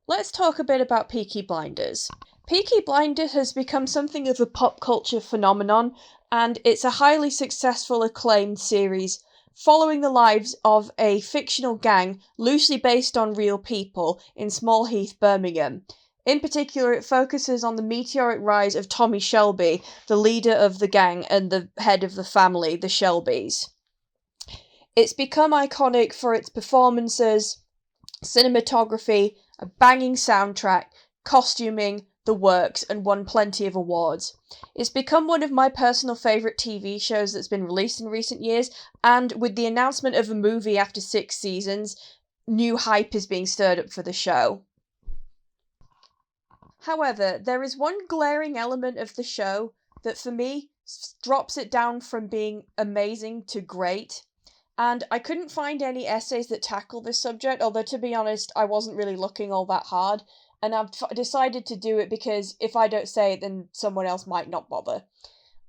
Let's talk a bit about Peaky Blinders. Peaky Blinders has become something of a pop culture phenomenon, and it's a highly successful, acclaimed series following the lives of a fictional gang loosely based on real people in Small Heath, Birmingham. In particular, it focuses on the meteoric rise of Tommy Shelby, the leader of the gang and the head of the family, the Shelbys. It's become iconic for its performances, cinematography, a banging soundtrack, costuming, the works, and won plenty of awards. It's become one of my personal favourite TV shows that's been released in recent years, and with the announcement of a movie after 6 seasons, new hype is being stirred up for the show. However, there is one glaring element of the show that for me drops it down from being amazing to great. And I couldn't find any essays that tackle this subject, although to be honest, I wasn't really looking all that hard. And I've decided to do it because if I don't say it, then someone else might not bother.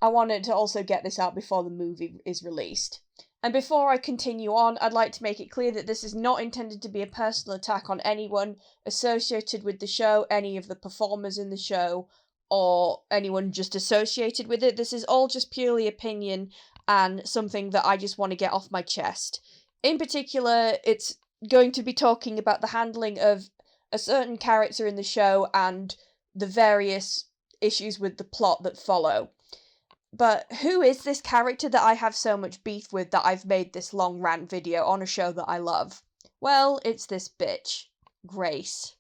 I wanted to also get this out before the movie is released. And before I continue on, I'd like to make it clear that this is not intended to be a personal attack on anyone associated with the show, any of the performers in the show, or anyone just associated with it. This is all just purely opinion and something that I just want to get off my chest. In particular, it's going to be talking about the handling of a certain character in the show and the various issues with the plot that follow. But who is this character that I have so much beef with that I've made this long rant video on a show that I love? Well, it's this bitch, Grace.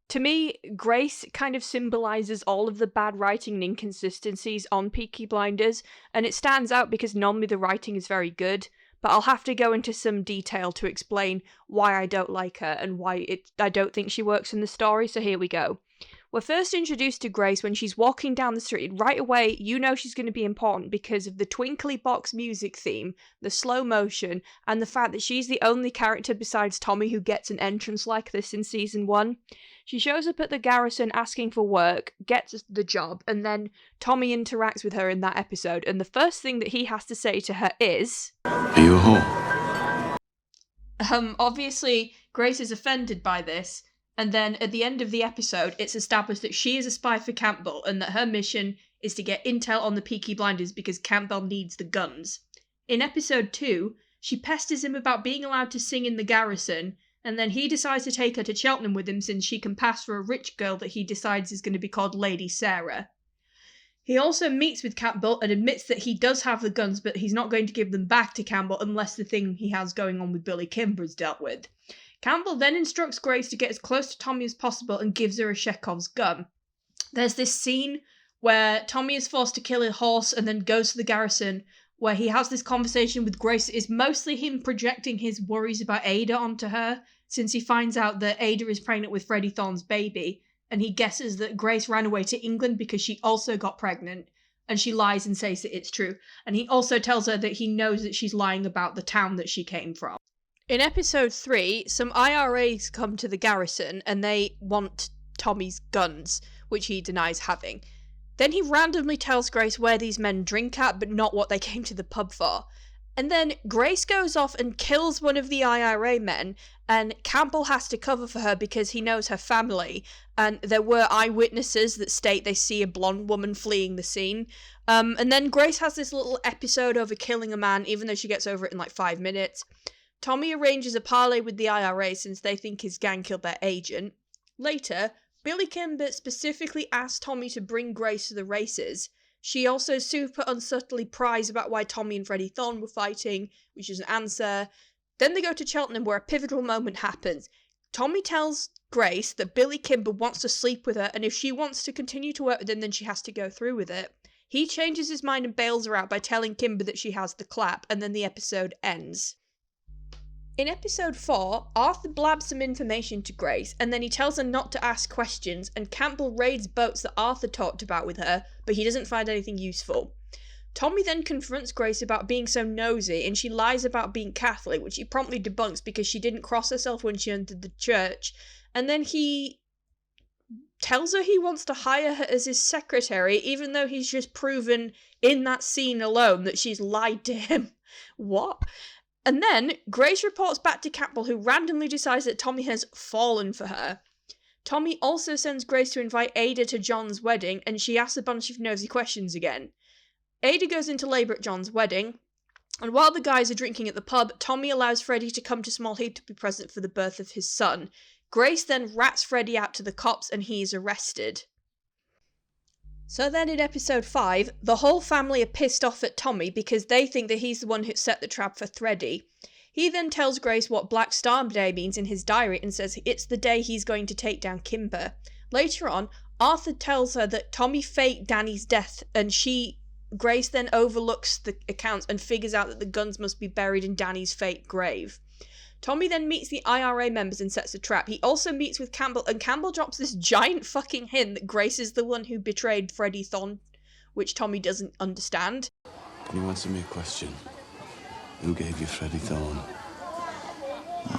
To me, Grace kind of symbolises all of the bad writing and inconsistencies on Peaky Blinders, and it stands out because normally the writing is very good, but I'll have to go into some detail to explain why I don't like her and why I don't think she works in the story, so here we go. We're first introduced to Grace when she's walking down the street. Right away, you know she's going to be important because of the twinkly box music theme, the slow motion, and the fact that she's the only character besides Tommy who gets an entrance like this in season 1. She shows up at the garrison asking for work, gets the job, and then Tommy interacts with her in that episode, and the first thing that he has to say to her is, "Are you home?" Obviously, Grace is offended by this. And then at the end of the episode, it's established that she is a spy for Campbell and that her mission is to get intel on the Peaky Blinders because Campbell needs the guns. In episode 2, she pesters him about being allowed to sing in the garrison, and then he decides to take her to Cheltenham with him since she can pass for a rich girl that he decides is going to be called Lady Sarah. He also meets with Campbell and admits that he does have the guns, but he's not going to give them back to Campbell unless the thing he has going on with Billy Kimber is dealt with. Campbell then instructs Grace to get as close to Tommy as possible and gives her a Chekhov's gun. There's this scene where Tommy is forced to kill a horse and then goes to the garrison where he has this conversation with Grace. It's mostly him projecting his worries about Ada onto her, since he finds out that Ada is pregnant with Freddie Thorne's baby, and he guesses that Grace ran away to England because she also got pregnant, and she lies and says that it's true. And he also tells her that he knows that she's lying about the town that she came from. In episode 3, some IRAs come to the garrison and they want Tommy's guns, which he denies having. Then he randomly tells Grace where these men drink at, but not what they came to the pub for. And then Grace goes off and kills one of the IRA men, and Campbell has to cover for her because he knows her family, and there were eyewitnesses that state they see a blonde woman fleeing the scene. And then Grace has this little episode over killing a man, even though she gets over it in like 5 minutes. Tommy arranges a parley with the IRA since they think his gang killed their agent. Later, Billy Kimber specifically asks Tommy to bring Grace to the races. She also super unsubtly pries about why Tommy and Freddie Thorne were fighting, which is an answer. Then they go to Cheltenham where a pivotal moment happens. Tommy tells Grace that Billy Kimber wants to sleep with her, and if she wants to continue to work with him, then she has to go through with it. He changes his mind and bails her out by telling Kimber that she has the clap, and then the episode ends. In episode 4, Arthur blabs some information to Grace, and then he tells her not to ask questions, and Campbell raids boats that Arthur talked about with her, but he doesn't find anything useful. Tommy then confronts Grace about being so nosy, and she lies about being Catholic, which he promptly debunks because she didn't cross herself when she entered the church, and then he tells her he wants to hire her as his secretary, even though he's just proven in that scene alone that she's lied to him. What? And then Grace reports back to Campbell, who randomly decides that Tommy has fallen for her. Tommy also sends Grace to invite Ada to John's wedding, and she asks a bunch of nosy questions again. Ada goes into labour at John's wedding, and while the guys are drinking at the pub, Tommy allows Freddie to come to Small Heath to be present for the birth of his son. Grace then rats Freddie out to the cops, and he is arrested. So then in episode 5, the whole family are pissed off at Tommy because they think that he's the one who set the trap for Freddie. He then tells Grace what Black Star Day means in his diary and says it's the day he's going to take down Kimber. Later on, Arthur tells her that Tommy faked Danny's death, and Grace then overlooks the accounts and figures out that the guns must be buried in Danny's fake grave. Tommy then meets the IRA members and sets a trap. He also meets with Campbell, and Campbell drops this giant fucking hint that Grace is the one who betrayed Freddie Thorne, which Tommy doesn't understand. Can you answer me a question? Who gave you Freddie Thorne?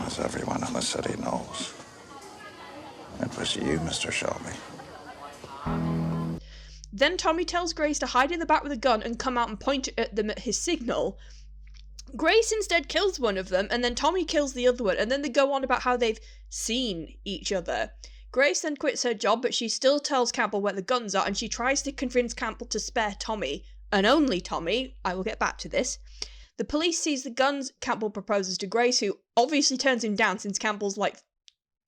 As everyone in the city knows, it was you, Mr. Shelby. Then Tommy tells Grace to hide in the back with a gun and come out and point at them at his signal. Grace instead kills one of them, and then Tommy kills the other one, and then they go on about how they've seen each other. Grace then quits her job, but she still tells Campbell where the guns are, and she tries to convince Campbell to spare Tommy, and only Tommy. I will get back to this. The police seize the guns. Campbell proposes to Grace, who obviously turns him down since Campbell's like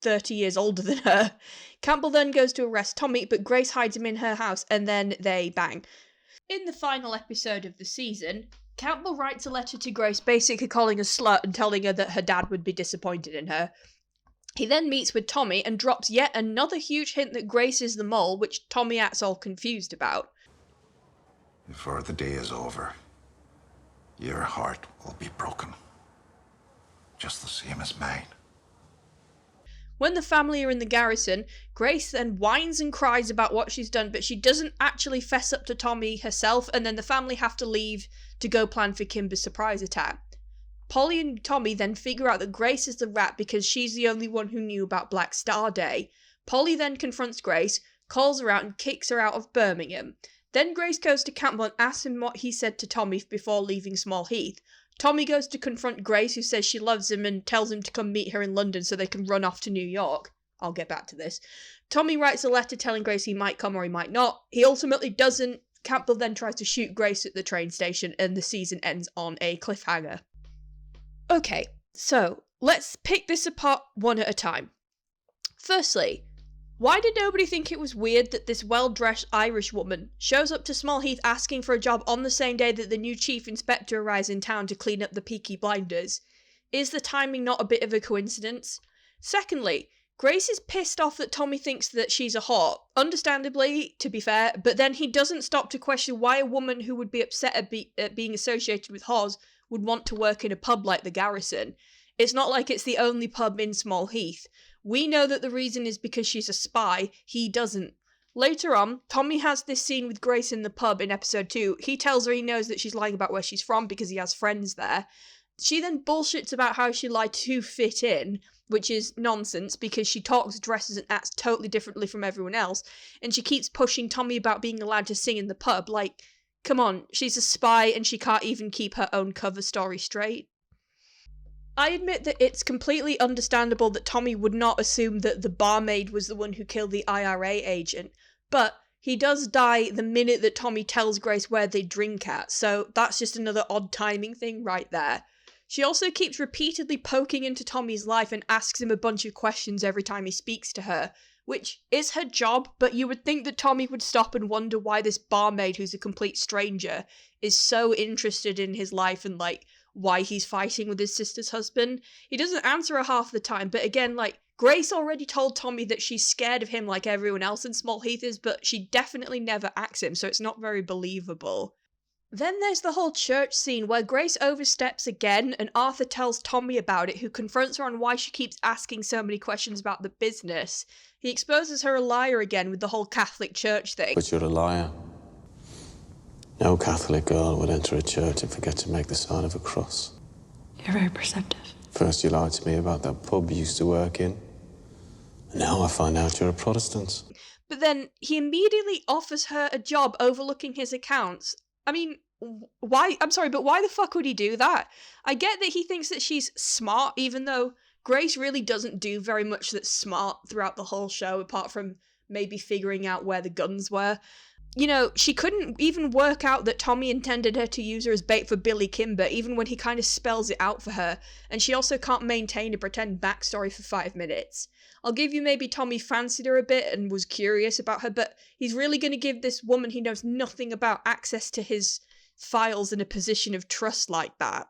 30 years older than her. Campbell then goes to arrest Tommy, but Grace hides him in her house, and then they bang. In the final episode of the season, Campbell writes a letter to Grace basically calling her slut and telling her that her dad would be disappointed in her. He then meets with Tommy and drops yet another huge hint that Grace is the mole, which Tommy acts all confused about. Before the day is over, your heart will be broken. Just the same as mine. When the family are in the garrison, Grace then whines and cries about what she's done, but she doesn't actually fess up to Tommy herself, and then the family have to leave to go plan for Kimber's surprise attack. Polly and Tommy then figure out that Grace is the rat because she's the only one who knew about Black Star Day. Polly then confronts Grace, calls her out, and kicks her out of Birmingham. Then Grace goes to Campbell and asks him what he said to Tommy before leaving Small Heath. Tommy goes to confront Grace, who says she loves him and tells him to come meet her in London so they can run off to New York. I'll get back to this. Tommy writes a letter telling Grace he might come or he might not. He ultimately doesn't. Campbell then tries to shoot Grace at the train station, and the season ends on a cliffhanger. Okay, so let's pick this apart one at a time. Firstly, why did nobody think it was weird that this well-dressed Irish woman shows up to Small Heath asking for a job on the same day that the new chief inspector arrives in town to clean up the Peaky blinders? Is the timing not a bit of a coincidence? Secondly, Grace is pissed off that Tommy thinks that she's a whore. Understandably, to be fair, but then he doesn't stop to question why a woman who would be upset at being associated with whores would want to work in a pub like the Garrison. It's not like it's the only pub in Small Heath. We know that the reason is because she's a spy. He doesn't. Later on, Tommy has this scene with Grace in the pub in episode 2. He tells her he knows that she's lying about where she's from because he has friends there. She then bullshits about how she lied to fit in, which is nonsense because she talks, dresses, and acts totally differently from everyone else, and she keeps pushing Tommy about being allowed to sing in the pub. Like, come on, she's a spy and she can't even keep her own cover story straight. I admit that it's completely understandable that Tommy would not assume that the barmaid was the one who killed the IRA agent, but he does die the minute that Tommy tells Grace where they drink at, so that's just another odd timing thing right there. She also keeps repeatedly poking into Tommy's life and asks him a bunch of questions every time he speaks to her, which is her job, but you would think that Tommy would stop and wonder why this barmaid, who's a complete stranger, is so interested in his life and, like, why he's fighting with his sister's husband. He doesn't answer her half the time, but again, like, Grace already told Tommy that she's scared of him like everyone else in Small Heath is, but she definitely never acts him, so it's not very believable. Then there's the whole church scene where Grace oversteps again, and Arthur tells Tommy about it, who confronts her on why she keeps asking so many questions about the business. He exposes her a liar again with the whole Catholic Church thing. But you're a liar. No Catholic girl would enter a church and forget to make the sign of a cross. You're very perceptive. First you lied to me about that pub you used to work in, and now I find out you're a Protestant. But then he immediately offers her a job overlooking his accounts. I mean, why? I'm sorry, but why the fuck would he do that? I get that he thinks that she's smart, even though Grace really doesn't do very much that's smart throughout the whole show, apart from maybe figuring out where the guns were. You know, she couldn't even work out that Tommy intended her to use her as bait for Billy Kimber, even when he kind of spells it out for her, and she also can't maintain a pretend backstory for 5 minutes. I'll give you maybe Tommy fancied her a bit and was curious about her, but he's really going to give this woman he knows nothing about access to his files in a position of trust like that.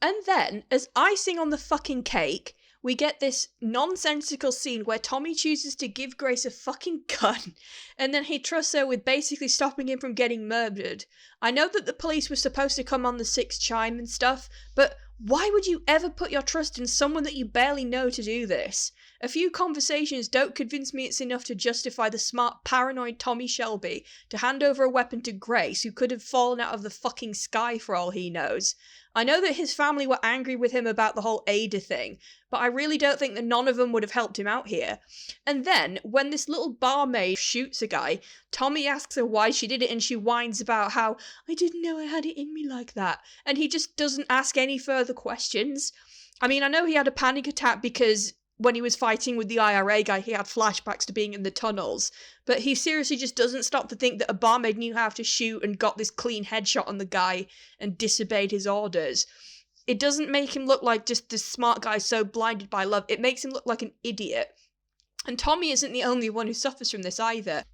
And then, as icing on the fucking cake, we get this nonsensical scene where Tommy chooses to give Grace a fucking gun, and then he trusts her with basically stopping him from getting murdered. I know that the police were supposed to come on the 6th chime and stuff, but why would you ever put your trust in someone that you barely know to do this? A few conversations don't convince me it's enough to justify the smart, paranoid Tommy Shelby to hand over a weapon to Grace, who could have fallen out of the fucking sky for all he knows. I know that his family were angry with him about the whole Ada thing, but I really don't think that none of them would have helped him out here. And then, when this little barmaid shoots a guy, Tommy asks her why she did it and she whines about how, I didn't know I had it in me like that, and he just doesn't ask any further questions. I mean, I know he had a panic attack because when he was fighting with the IRA guy, he had flashbacks to being in the tunnels, but he seriously just doesn't stop to think that a barmaid knew how to shoot and got this clean headshot on the guy and disobeyed his orders. It doesn't make him look like just this smart guy so blinded by love, it makes him look like an idiot. And Tommy isn't the only one who suffers from this either.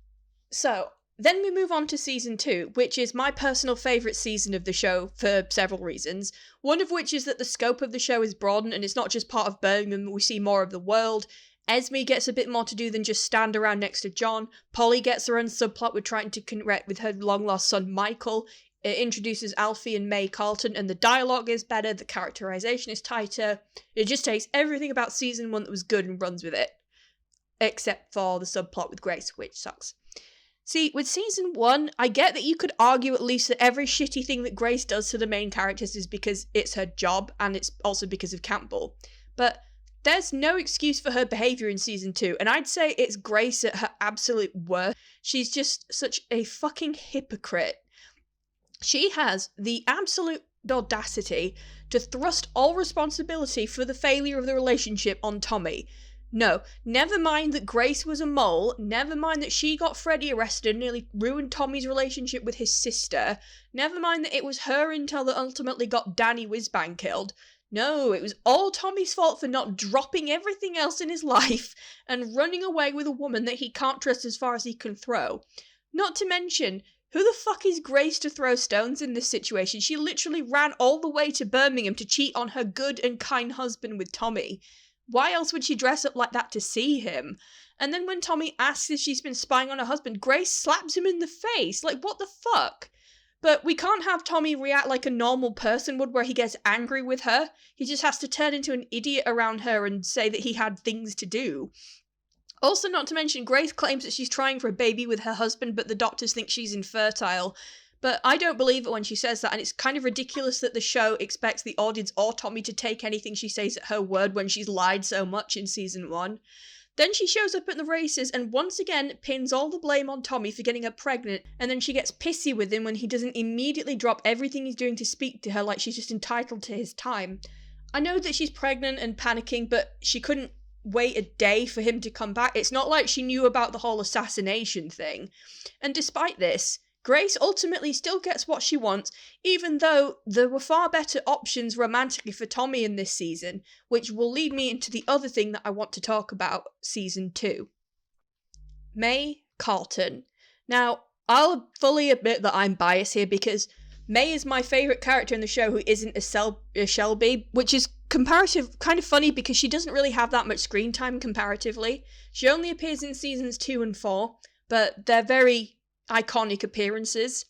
So, then we move on to season 2, which is my personal favourite season of the show for several reasons. One of which is that the scope of the show is broadened and it's not just part of Birmingham, we see more of the world. Esme gets a bit more to do than just stand around next to John. Polly gets her own subplot with trying to connect with her long-lost son Michael. It introduces Alfie and May Carlton, and the dialogue is better, the characterization is tighter. It just takes everything about season 1 that was good and runs with it. Except for the subplot with Grace, which sucks. See, with season 1, I get that you could argue at least that every shitty thing that Grace does to the main characters is because it's her job, and it's also because of Campbell. But there's no excuse for her behaviour in season 2, and I'd say it's Grace at her absolute worst. She's just such a fucking hypocrite. She has the absolute audacity to thrust all responsibility for the failure of the relationship on Tommy. No, never mind that Grace was a mole, never mind that she got Freddie arrested and nearly ruined Tommy's relationship with his sister, never mind that it was her intel that ultimately got Danny Whizbang killed. No, it was all Tommy's fault for not dropping everything else in his life and running away with a woman that he can't trust as far as he can throw. Not to mention, who the fuck is Grace to throw stones in this situation? She literally ran all the way to Birmingham to cheat on her good and kind husband with Tommy. Why else would she dress up like that to see him? And then when Tommy asks if she's been spying on her husband, Grace slaps him in the face. Like, what the fuck? But we can't have Tommy react like a normal person would, where he gets angry with her. He just has to turn into an idiot around her and say that he had things to do. Also, not to mention, Grace claims that she's trying for a baby with her husband, but the doctors think she's infertile. But I don't believe it when she says that, and it's kind of ridiculous that the show expects the audience or Tommy to take anything she says at her word when she's lied so much in season 1. Then she shows up at the races and once again pins all the blame on Tommy for getting her pregnant, and then she gets pissy with him when he doesn't immediately drop everything he's doing to speak to her like she's just entitled to his time. I know that she's pregnant and panicking, but she couldn't wait a day for him to come back. It's not like she knew about the whole assassination thing. And despite this, Grace ultimately still gets what she wants, even though there were far better options romantically for Tommy in this season, which will lead me into the other thing that I want to talk about, season 2. May Carlton. Now, I'll fully admit that I'm biased here because May is my favourite character in the show who isn't a Shelby, which is kind of funny because she doesn't really have that much screen time comparatively. She only appears in seasons 2 and 4, but they're very iconic appearances.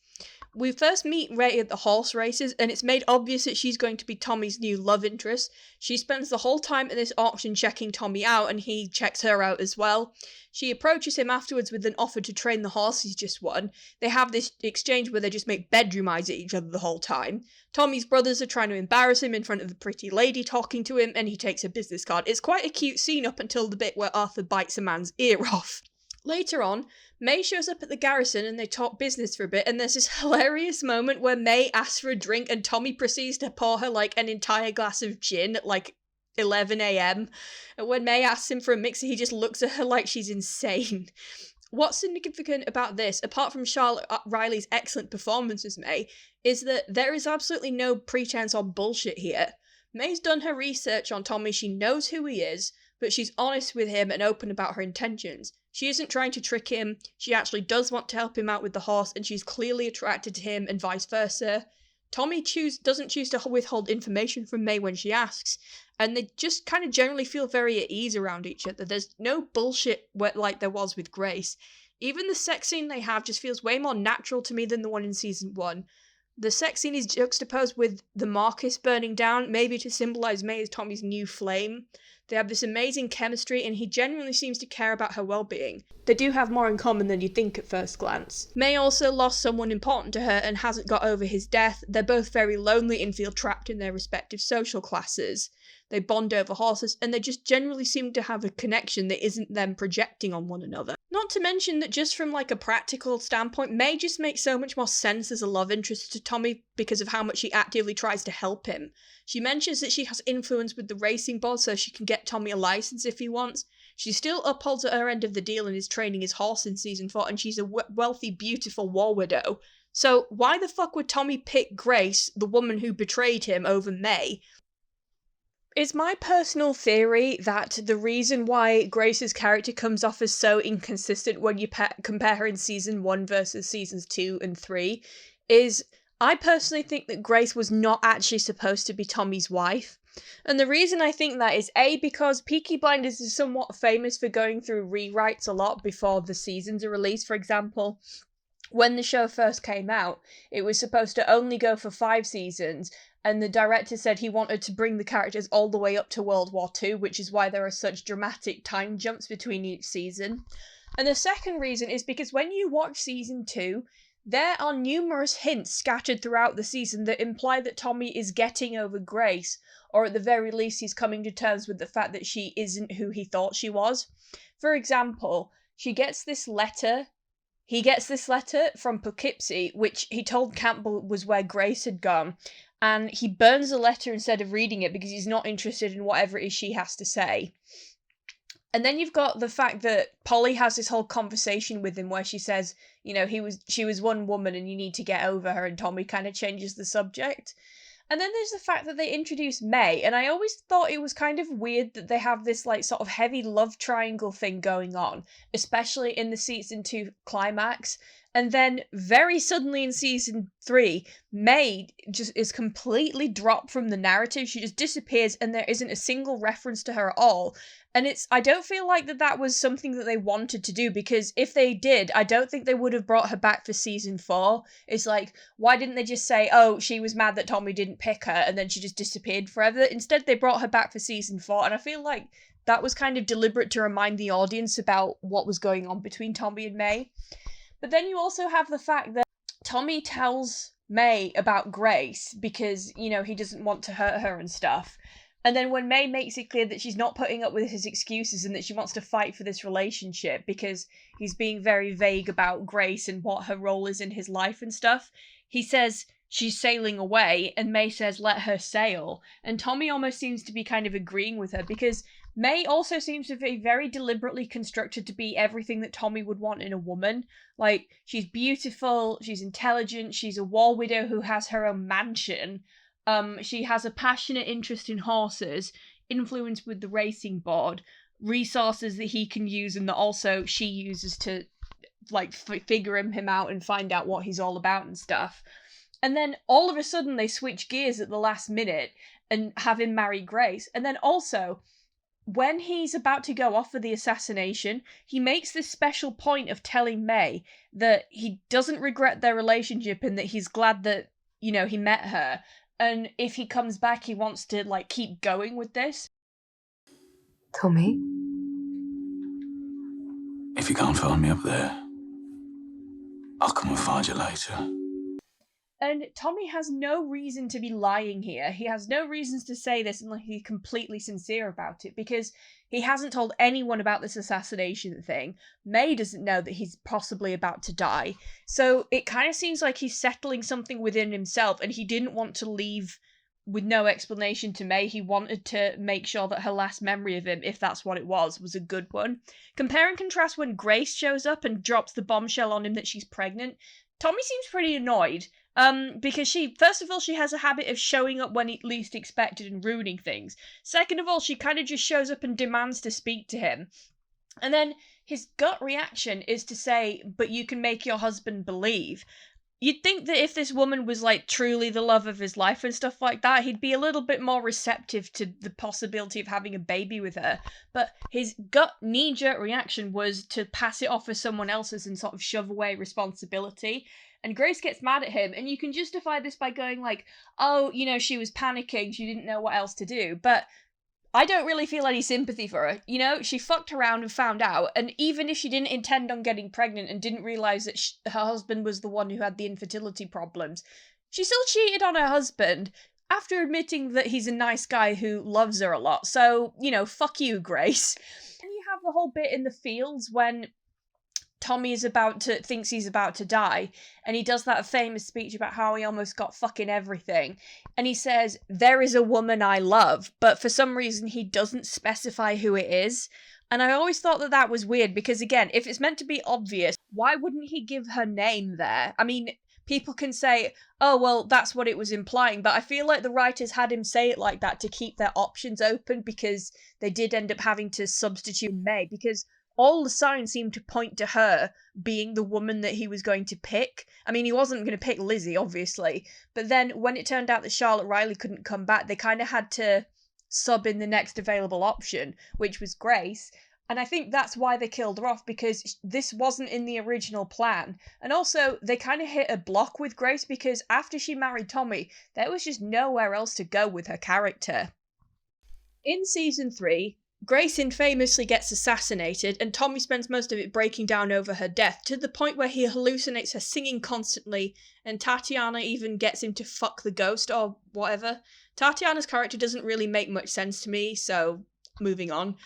We first meet Ray at the horse races, and it's made obvious that she's going to be Tommy's new love interest. She spends the whole time at this auction checking Tommy out, and he checks her out as well. She approaches him afterwards with an offer to train the horse he's just won. They have this exchange where they just make bedroom eyes at each other the whole time. Tommy's brothers are trying to embarrass him in front of the pretty lady talking to him, and he takes a business card. It's quite a cute scene up until the bit where Arthur bites a man's ear off. Later on, May shows up at the garrison and they talk business for a bit, and there's this hilarious moment where May asks for a drink and Tommy proceeds to pour her like an entire glass of gin at like 11 a.m. And when May asks him for a mixer, he just looks at her like she's insane. What's significant about this, apart from Charlotte Riley's excellent performance as May, is that there is absolutely no pretense or bullshit here. May's done her research on Tommy, she knows who he is, but she's honest with him and open about her intentions. She isn't trying to trick him, she actually does want to help him out with the horse, and she's clearly attracted to him and vice versa. Tommy doesn't choose to withhold information from May when she asks, and they just kind of generally feel very at ease around each other. There's no bullshit like there was with Grace. Even the sex scene they have just feels way more natural to me than the one in season 1. The sex scene is juxtaposed with the Marcus burning down, maybe to symbolise May as Tommy's new flame. They have this amazing chemistry, and he genuinely seems to care about her well-being. They do have more in common than you'd think at first glance. May also lost someone important to her and hasn't got over his death. They're both very lonely and feel trapped in their respective social classes. They bond over horses, and they just generally seem to have a connection that isn't them projecting on one another. Not to mention that just from like a practical standpoint, May just makes so much more sense as a love interest to Tommy because of how much she actively tries to help him. She mentions that she has influence with the racing board so she can get Tommy a license if he wants. She still upholds at her end of the deal and is training his horse in season 4, and she's a wealthy, beautiful war widow. So why the fuck would Tommy pick Grace, the woman who betrayed him, over May? It's my personal theory that the reason why Grace's character comes off as so inconsistent when you compare her in season 1 versus seasons 2 and 3 is I personally think that Grace was not actually supposed to be Tommy's wife. And the reason I think that is A, because Peaky Blinders is somewhat famous for going through rewrites a lot before the seasons are released. For example, when the show first came out, it was supposed to only go for 5 seasons, and the director said he wanted to bring the characters all the way up to World War II, which is why there are such dramatic time jumps between each season. And the second reason is because when you watch season 2, there are numerous hints scattered throughout the season that imply that Tommy is getting over Grace, or at the very least he's coming to terms with the fact that she isn't who he thought she was. For example, he gets this letter from Poughkeepsie, which he told Campbell was where Grace had gone, and he burns the letter instead of reading it because he's not interested in whatever it is she has to say. And then you've got the fact that Polly has this whole conversation with him where she says, you know, she was one woman and you need to get over her, and Tommy kind of changes the subject. And then there's the fact that they introduce May, and I always thought it was kind of weird that they have this like sort of heavy love triangle thing going on, especially in the season 2 climax. And then very suddenly in season 3, May just is completely dropped from the narrative. She just disappears and there isn't a single reference to her at all. And I don't feel like that was something that they wanted to do, because if they did, I don't think they would have brought her back for season 4. It's like, why didn't they just say, oh, she was mad that Tommy didn't pick her and then she just disappeared forever? Instead, they brought her back for season 4, and I feel like that was kind of deliberate to remind the audience about what was going on between Tommy and May. But then you also have the fact that Tommy tells May about Grace because, you know, he doesn't want to hurt her and stuff. And then when May makes it clear that she's not putting up with his excuses and that she wants to fight for this relationship because he's being very vague about Grace and what her role is in his life and stuff, he says she's sailing away, and May says let her sail. And Tommy almost seems to be kind of agreeing with her because May also seems to be very deliberately constructed to be everything that Tommy would want in a woman. Like, she's beautiful, she's intelligent, she's a war widow who has her own mansion. She has a passionate interest in horses, influence with the racing board, resources that he can use and that also she uses to, like, figure him out and find out what he's all about and stuff. And then all of a sudden they switch gears at the last minute and have him marry Grace. And then also, when he's about to go off for the assassination, he makes this special point of telling May that he doesn't regret their relationship and that he's glad that, you know, he met her. And if he comes back, he wants to, like, keep going with this. Tommy? If you can't find me up there, I'll come and find you later. And Tommy has no reason to be lying here. He has no reasons to say this unless he's completely sincere about it, because he hasn't told anyone about this assassination thing. May doesn't know that he's possibly about to die. So it kind of seems like he's settling something within himself, and he didn't want to leave with no explanation to May. He wanted to make sure that her last memory of him, if that's what it was a good one. Compare and contrast when Grace shows up and drops the bombshell on him that she's pregnant. Tommy seems pretty annoyed. Because first of all, she has a habit of showing up when least expected and ruining things. Second of all, she kind of just shows up and demands to speak to him. And then his gut reaction is to say, but you can make your husband believe. You'd think that if this woman was, like, truly the love of his life and stuff like that, he'd be a little bit more receptive to the possibility of having a baby with her. But his gut knee-jerk reaction was to pass it off as someone else's and sort of shove away responsibility. And Grace gets mad at him, and you can justify this by going like, oh, you know, she was panicking, she didn't know what else to do. But I don't really feel any sympathy for her. You know, she fucked around and found out, and even if she didn't intend on getting pregnant and didn't realise that her husband was the one who had the infertility problems, she still cheated on her husband after admitting that he's a nice guy who loves her a lot. So, you know, fuck you, Grace. And you have the whole bit in the fields when Tommy thinks he's about to die, and he does that famous speech about how he almost got fucking everything, and he says, there is a woman I love, but for some reason he doesn't specify who it is. And I always thought that that was weird, because again, if it's meant to be obvious, why wouldn't he give her name there? I mean, people can say, oh, well, that's what it was implying, but I feel like the writers had him say it like that to keep their options open, because they did end up having to substitute May, because all the signs seemed to point to her being the woman that he was going to pick. I mean, he wasn't going to pick Lizzie, obviously, but then when it turned out that Charlotte Riley couldn't come back, they kind of had to sub in the next available option, which was Grace. And I think that's why they killed her off, because this wasn't in the original plan. And also, they kind of hit a block with Grace, because after she married Tommy, there was just nowhere else to go with her character. In season 3, Grace infamously gets assassinated, and Tommy spends most of it breaking down over her death, to the point where he hallucinates her singing constantly, and Tatiana even gets him to fuck the ghost or whatever. Tatiana's character doesn't really make much sense to me, so moving on.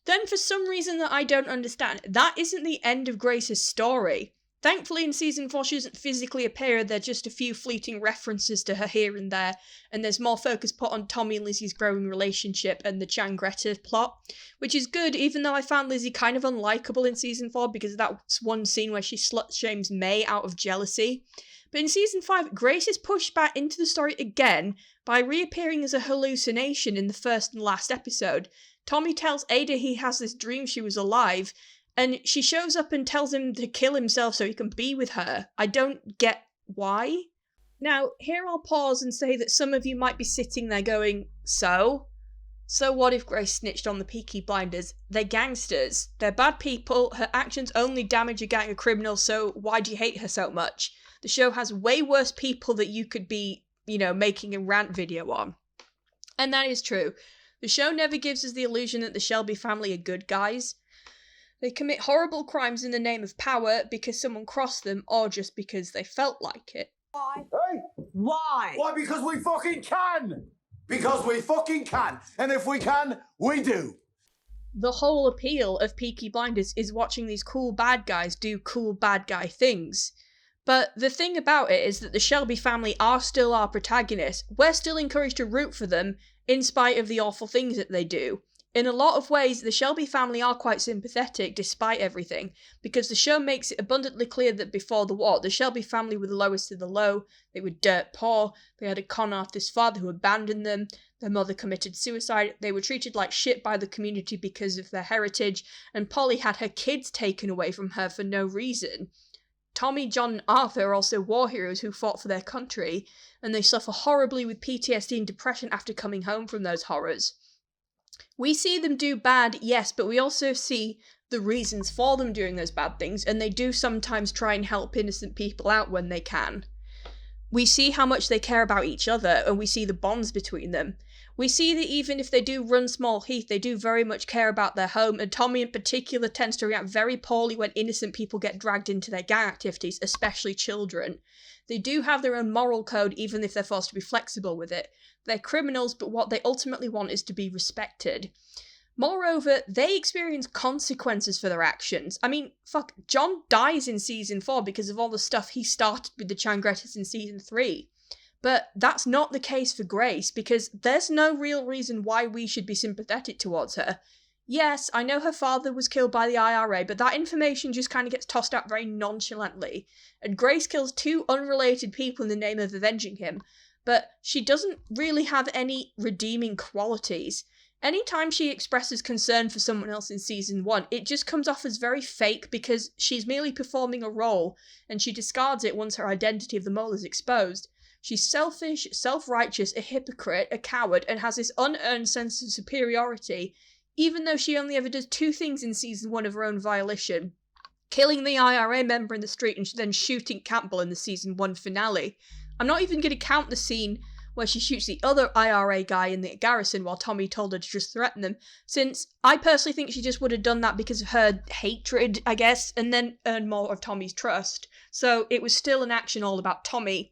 Then, for some reason that I don't understand, that isn't the end of Grace's story. Thankfully, in season 4, she doesn't physically appear. There are just a few fleeting references to her here and there, and there's more focus put on Tommy and Lizzie's growing relationship and the Changretta plot, which is good, even though I found Lizzie kind of unlikable in season 4, because that's one scene where she slut-shames May out of jealousy. But in season 5, Grace is pushed back into the story again by reappearing as a hallucination in the first and last episode. Tommy tells Ada he has this dream she was alive, and she shows up and tells him to kill himself so he can be with her. I don't get why. Now, here I'll pause and say that some of you might be sitting there going, so? So what if Grace snitched on the Peaky Blinders? They're gangsters. They're bad people. Her actions only damage a gang of criminals, so why do you hate her so much? The show has way worse people that you could be, you know, making a rant video on. And that is true. The show never gives us the illusion that the Shelby family are good guys. They commit horrible crimes in the name of power because someone crossed them, or just because they felt like it. Why? Hey! Why? Why? Because we fucking can! Because we fucking can! And if we can, we do! The whole appeal of Peaky Blinders is watching these cool bad guys do cool bad guy things. But the thing about it is that the Shelby family are still our protagonists. We're still encouraged to root for them, in spite of the awful things that they do. In a lot of ways, the Shelby family are quite sympathetic despite everything, because the show makes it abundantly clear that before the war, the Shelby family were the lowest of the low, they were dirt poor, they had a con artist father who abandoned them, their mother committed suicide, they were treated like shit by the community because of their heritage, and Polly had her kids taken away from her for no reason. Tommy, John, and Arthur are also war heroes who fought for their country, and they suffer horribly with PTSD and depression after coming home from those horrors. We see them do bad, yes, but we also see the reasons for them doing those bad things, and they do sometimes try and help innocent people out when they can. We see how much they care about each other, and we see the bonds between them. We see that even if they do run Small Heath, they do very much care about their home, and Tommy in particular tends to react very poorly when innocent people get dragged into their gang activities, especially children. They do have their own moral code, even if they're forced to be flexible with it. They're criminals, but what they ultimately want is to be respected. Moreover, they experience consequences for their actions. I mean, fuck, John dies in Season 4 because of all the stuff he started with the Changrettas in Season 3. But that's not the case for Grace, because there's no real reason why we should be sympathetic towards her. Yes, I know her father was killed by the IRA, but that information just kind of gets tossed out very nonchalantly. And Grace kills 2 unrelated people in the name of avenging him, but she doesn't really have any redeeming qualities. Anytime she expresses concern for someone else in Season 1, it just comes off as very fake because she's merely performing a role, and she discards it once her identity of the mole is exposed. She's selfish, self-righteous, a hypocrite, a coward, and has this unearned sense of superiority, even though she only ever does 2 things in Season 1 of her own volition. Killing the IRA member in the street and then shooting Campbell in the Season 1 finale. I'm not even going to count the scene where she shoots the other IRA guy in the garrison while Tommy told her to just threaten them, since I personally think she just would have done that because of her hatred, I guess, and then earned more of Tommy's trust. So it was still an action all about Tommy.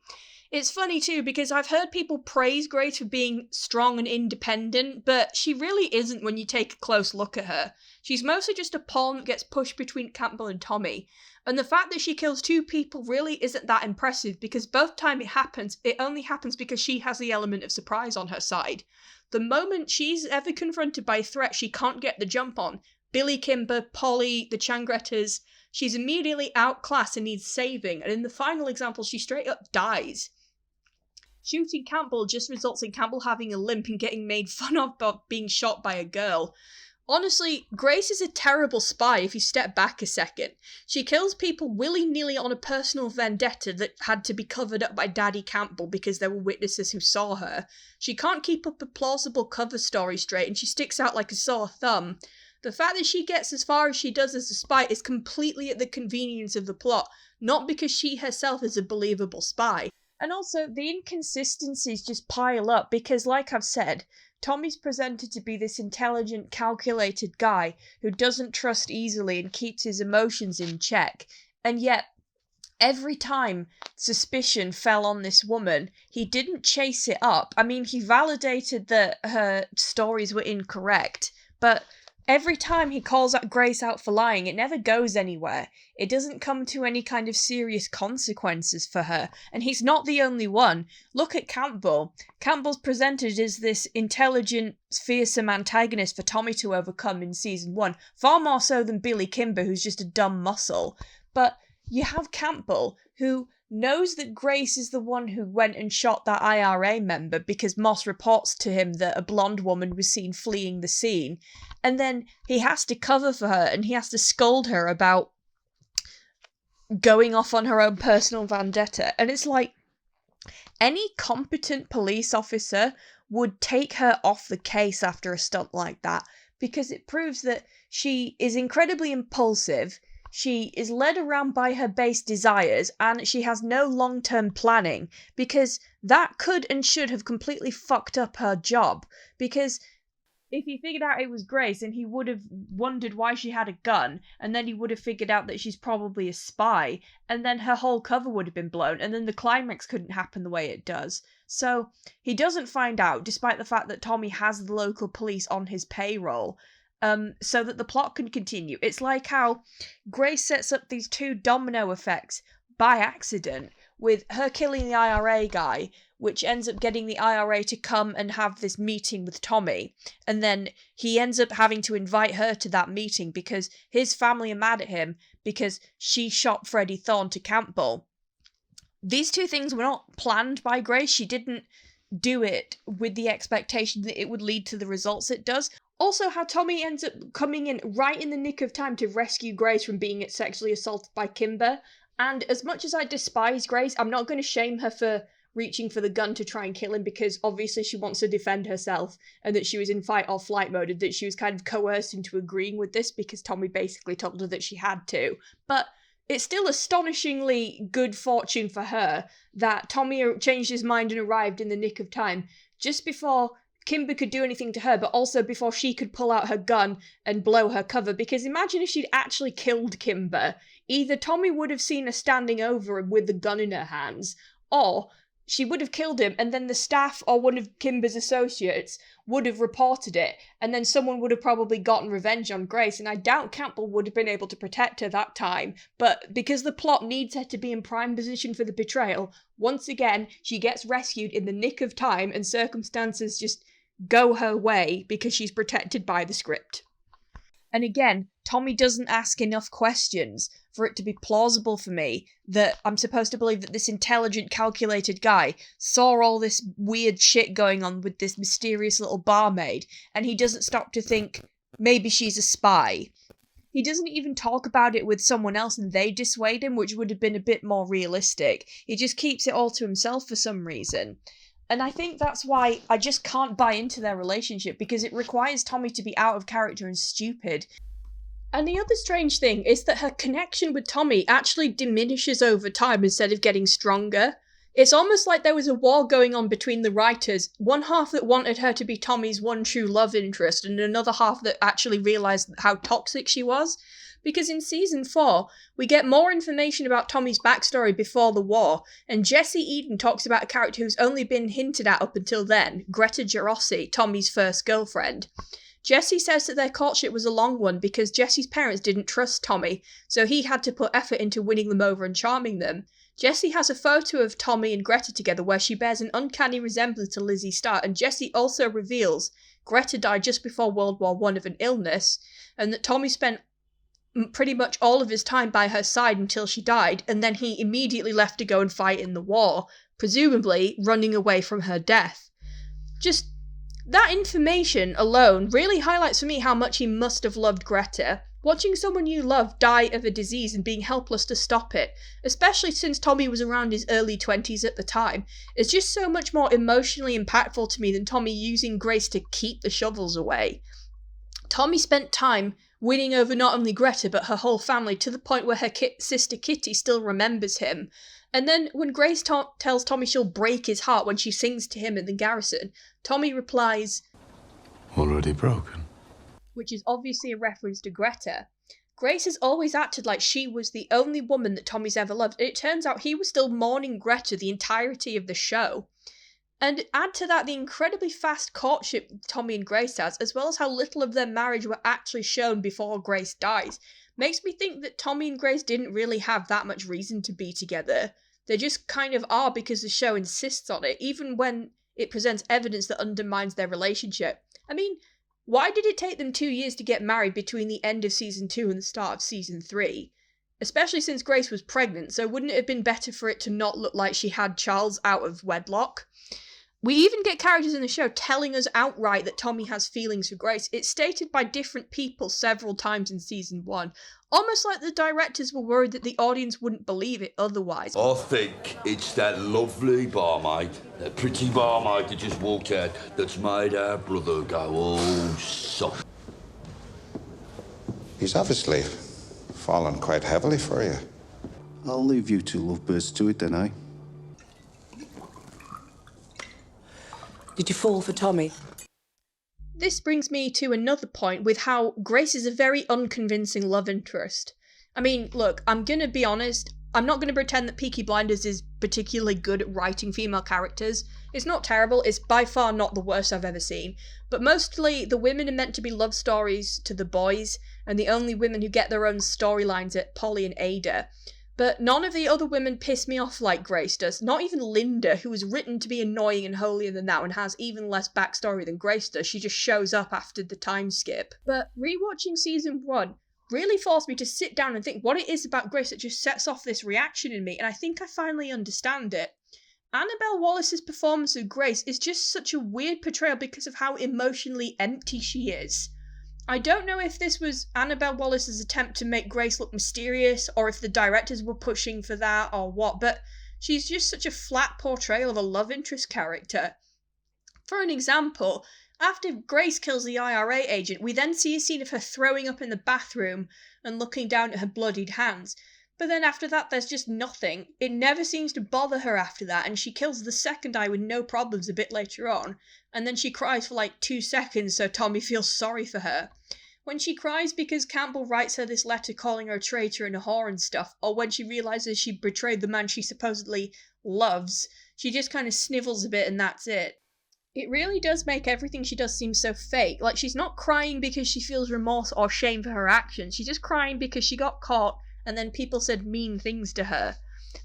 It's funny too, because I've heard people praise Grace for being strong and independent, but she really isn't when you take a close look at her. She's mostly just a pawn that gets pushed between Campbell and Tommy. And the fact that she kills 2 people really isn't that impressive, because both time it only happens because she has the element of surprise on her side. The moment she's ever confronted by a threat she can't get the jump on, Billy Kimber, Polly, the Changrettas, she's immediately outclassed and needs saving, and in the final example she straight up dies. Shooting Campbell just results in Campbell having a limp and getting made fun of for being shot by a girl. Honestly, Grace is a terrible spy if you step back a second. She kills people willy-nilly on a personal vendetta that had to be covered up by Daddy Campbell because there were witnesses who saw her. She can't keep up a plausible cover story straight, and she sticks out like a sore thumb. The fact that she gets as far as she does as a spy is completely at the convenience of the plot, not because she herself is a believable spy. And also, the inconsistencies just pile up because, like I've said, Tommy's presented to be this intelligent, calculated guy who doesn't trust easily and keeps his emotions in check. And yet, every time suspicion fell on this woman, he didn't chase it up. I mean, he validated that her stories were incorrect, but every time he calls Grace out for lying, it never goes anywhere. It doesn't come to any kind of serious consequences for her. And he's not the only one. Look at Campbell. Campbell's presented as this intelligent, fearsome antagonist for Tommy to overcome in Season 1. Far more so than Billy Kimber, who's just a dumb muscle. But you have Campbell, who knows that Grace is the one who went and shot that IRA member because Moss reports to him that a blonde woman was seen fleeing the scene. And then he has to cover for her and he has to scold her about going off on her own personal vendetta. And it's like, any competent police officer would take her off the case after a stunt like that, because it proves that she is incredibly impulsive, she is led around by her base desires, and she has no long-term planning, because that could and should have completely fucked up her job. Because if he figured out it was Grace, and he would have wondered why she had a gun, and then he would have figured out that she's probably a spy, and then her whole cover would have been blown, and then the climax couldn't happen the way it does. So he doesn't find out, despite the fact that Tommy has the local police on his payroll, so that the plot can continue. It's like how Grace sets up these 2 domino effects by accident, with her killing the IRA guy, which ends up getting the IRA to come and have this meeting with Tommy, and then he ends up having to invite her to that meeting because his family are mad at him because she shot Freddie Thorne to Campbell. These 2 things were not planned by Grace. She didn't do it with the expectation that it would lead to the results it does. Also, how Tommy ends up coming in right in the nick of time to rescue Grace from being sexually assaulted by Kimber. And as much as I despise Grace, I'm not going to shame her for reaching for the gun to try and kill him, because obviously she wants to defend herself and that she was in fight or flight mode and that she was kind of coerced into agreeing with this because Tommy basically told her that she had to. But it's still astonishingly good fortune for her that Tommy changed his mind and arrived in the nick of time just before Kimber could do anything to her, but also before she could pull out her gun and blow her cover, because imagine if she'd actually killed Kimber. Either Tommy would have seen her standing over him with the gun in her hands, or she would have killed him, and then the staff or one of Kimber's associates would have reported it, and then someone would have probably gotten revenge on Grace, and I doubt Campbell would have been able to protect her that time. But because the plot needs her to be in prime position for the betrayal, once again, she gets rescued in the nick of time, and circumstances just go her way because she's protected by the script. And again, Tommy doesn't ask enough questions for it to be plausible for me that I'm supposed to believe that this intelligent, calculated guy saw all this weird shit going on with this mysterious little barmaid, and he doesn't stop to think, maybe she's a spy. He doesn't even talk about it with someone else and they dissuade him, which would have been a bit more realistic. He just keeps it all to himself for some reason. And I think that's why I just can't buy into their relationship, because it requires Tommy to be out of character and stupid. And the other strange thing is that her connection with Tommy actually diminishes over time instead of getting stronger. It's almost like there was a war going on between the writers, one half that wanted her to be Tommy's one true love interest, and another half that actually realised how toxic she was. Because in season 4, we get more information about Tommy's backstory before the war, and Jessie Eden talks about a character who's only been hinted at up until then, Greta Gerossi, Tommy's first girlfriend. Jessie says that their courtship was a long one because Jessie's parents didn't trust Tommy, so he had to put effort into winning them over and charming them. Jessie has a photo of Tommy and Greta together where she bears an uncanny resemblance to Lizzie Starr, and Jessie also reveals Greta died just before World War I of an illness, and that Tommy spent pretty much all of his time by her side until she died, and then he immediately left to go and fight in the war, presumably running away from her death. Just that information alone really highlights for me how much he must have loved Greta. Watching someone you love die of a disease and being helpless to stop it, especially since Tommy was around his early 20s at the time, is just so much more emotionally impactful to me than Tommy using Grace to keep the shovels away. Tommy spent time winning over not only Greta but her whole family, to the point where her sister Kitty still remembers him. And then when Grace tells Tommy she'll break his heart when she sings to him in the garrison, Tommy replies, Already broken. which is obviously a reference to Greta. Grace has always acted like she was the only woman that Tommy's ever loved, and it turns out he was still mourning Greta the entirety of the show. And add to that the incredibly fast courtship Tommy and Grace has, as well as how little of their marriage were actually shown before Grace dies, makes me think that Tommy and Grace didn't really have that much reason to be together. They just kind of are because the show insists on it, even when it presents evidence that undermines their relationship. I mean, why did it take them 2 years to get married between the end of season 2 and the start of season 3? Especially since Grace was pregnant, so wouldn't it have been better for it to not look like she had Charles out of wedlock? We even get characters in the show telling us outright that Tommy has feelings for Grace. It's stated by different people several times in season 1, almost like the directors were worried that the audience wouldn't believe it otherwise. I think it's that lovely barmaid, that pretty barmaid that just walked out, that's made our brother go all soft. He's obviously fallen quite heavily for you. I'll leave you two lovebirds to it then, eh? Did you fall for Tommy? This brings me to another point with how Grace is a very unconvincing love interest. I mean, look, I'm gonna be honest, I'm not gonna pretend that Peaky Blinders is particularly good at writing female characters. It's not terrible, it's by far not the worst I've ever seen, but mostly the women are meant to be love stories to the boys, and the only women who get their own storylines are Polly and Ada. But none of the other women piss me off like Grace does. Not even Linda, who was written to be annoying and holier than thou and has even less backstory than Grace does. She just shows up after the time skip. But rewatching season 1 really forced me to sit down and think what it is about Grace that just sets off this reaction in me, and I think I finally understand it. Annabelle Wallis's performance of Grace is just such a weird portrayal because of how emotionally empty she is. I don't know if this was Annabelle Wallis's attempt to make Grace look mysterious, or if the directors were pushing for that, or what, but she's just such a flat portrayal of a love interest character. For an example, after Grace kills the IRA agent, we then see a scene of her throwing up in the bathroom and looking down at her bloodied hands. But then after that, there's just nothing. It never seems to bother her after that, and she kills the second eye with no problems a bit later on, and then she cries for like 2 seconds so Tommy feels sorry for her. When she cries because Campbell writes her this letter calling her a traitor and a whore and stuff, or when she realises she betrayed the man she supposedly loves, she just kind of snivels a bit and that's it. It really does make everything she does seem so fake. Like, she's not crying because she feels remorse or shame for her actions, she's just crying because she got caught and then people said mean things to her.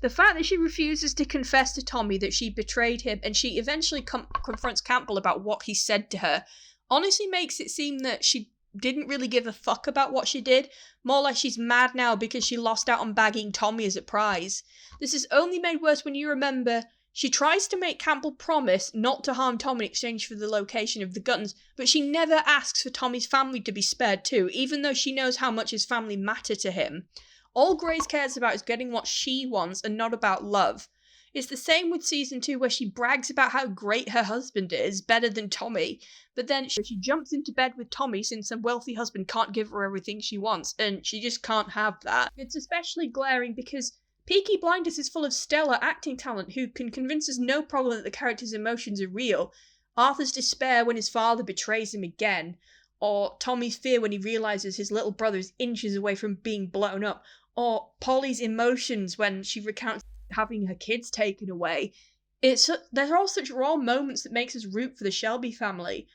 The fact that she refuses to confess to Tommy that she betrayed him and she eventually confronts Campbell about what he said to her honestly makes it seem that she didn't really give a fuck about what she did, more like she's mad now because she lost out on bagging Tommy as a prize. This is only made worse when you remember she tries to make Campbell promise not to harm Tommy in exchange for the location of the guns, but she never asks for Tommy's family to be spared too, even though she knows how much his family matter to him. All Grace cares about is getting what she wants and not about love. It's the same with season 2 where she brags about how great her husband is, better than Tommy, but then she jumps into bed with Tommy since her wealthy husband can't give her everything she wants, and she just can't have that. It's especially glaring because Peaky Blinders is full of stellar acting talent who can convince us no problem that the character's emotions are real. Arthur's despair when his father betrays him again, or Tommy's fear when he realises his little brother is inches away from being blown up, or Polly's emotions when she recounts having her kids taken away. They're all such raw moments that makes us root for the Shelby family.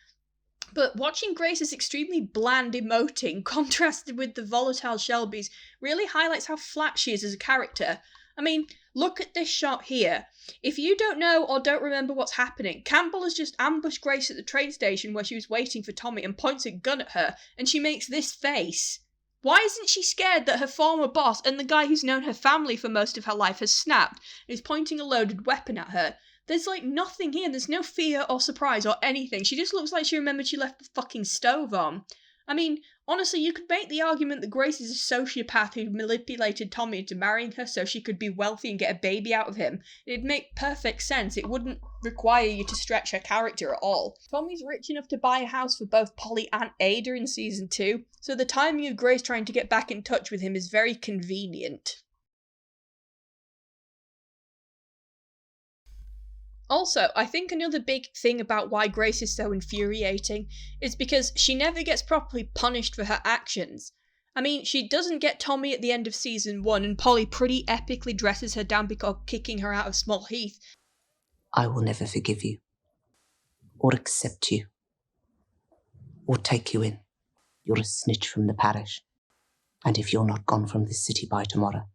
But watching Grace's extremely bland emoting contrasted with the volatile Shelbys really highlights how flat she is as a character. I mean, look at this shot here. If you don't know or don't remember what's happening, Campbell has just ambushed Grace at the train station where she was waiting for Tommy and points a gun at her, and she makes this face. Why isn't she scared that her former boss and the guy who's known her family for most of her life has snapped and is pointing a loaded weapon at her? There's like nothing here, there's no fear or surprise or anything. She just looks like she remembered she left the fucking stove on. I mean, honestly, you could make the argument that Grace is a sociopath who manipulated Tommy into marrying her so she could be wealthy and get a baby out of him. It'd make perfect sense. It wouldn't require you to stretch her character at all. Tommy's rich enough to buy a house for both Polly and Ada in season 2, so the timing of Grace trying to get back in touch with him is very convenient. Also, I think another big thing about why Grace is so infuriating is because she never gets properly punished for her actions. I mean, she doesn't get Tommy at the end of season 1, and Polly pretty epically dresses her down because kicking her out of Small Heath. I will never forgive you, or accept you, or take you in. You're a snitch from the parish, and if you're not gone from this city by tomorrow,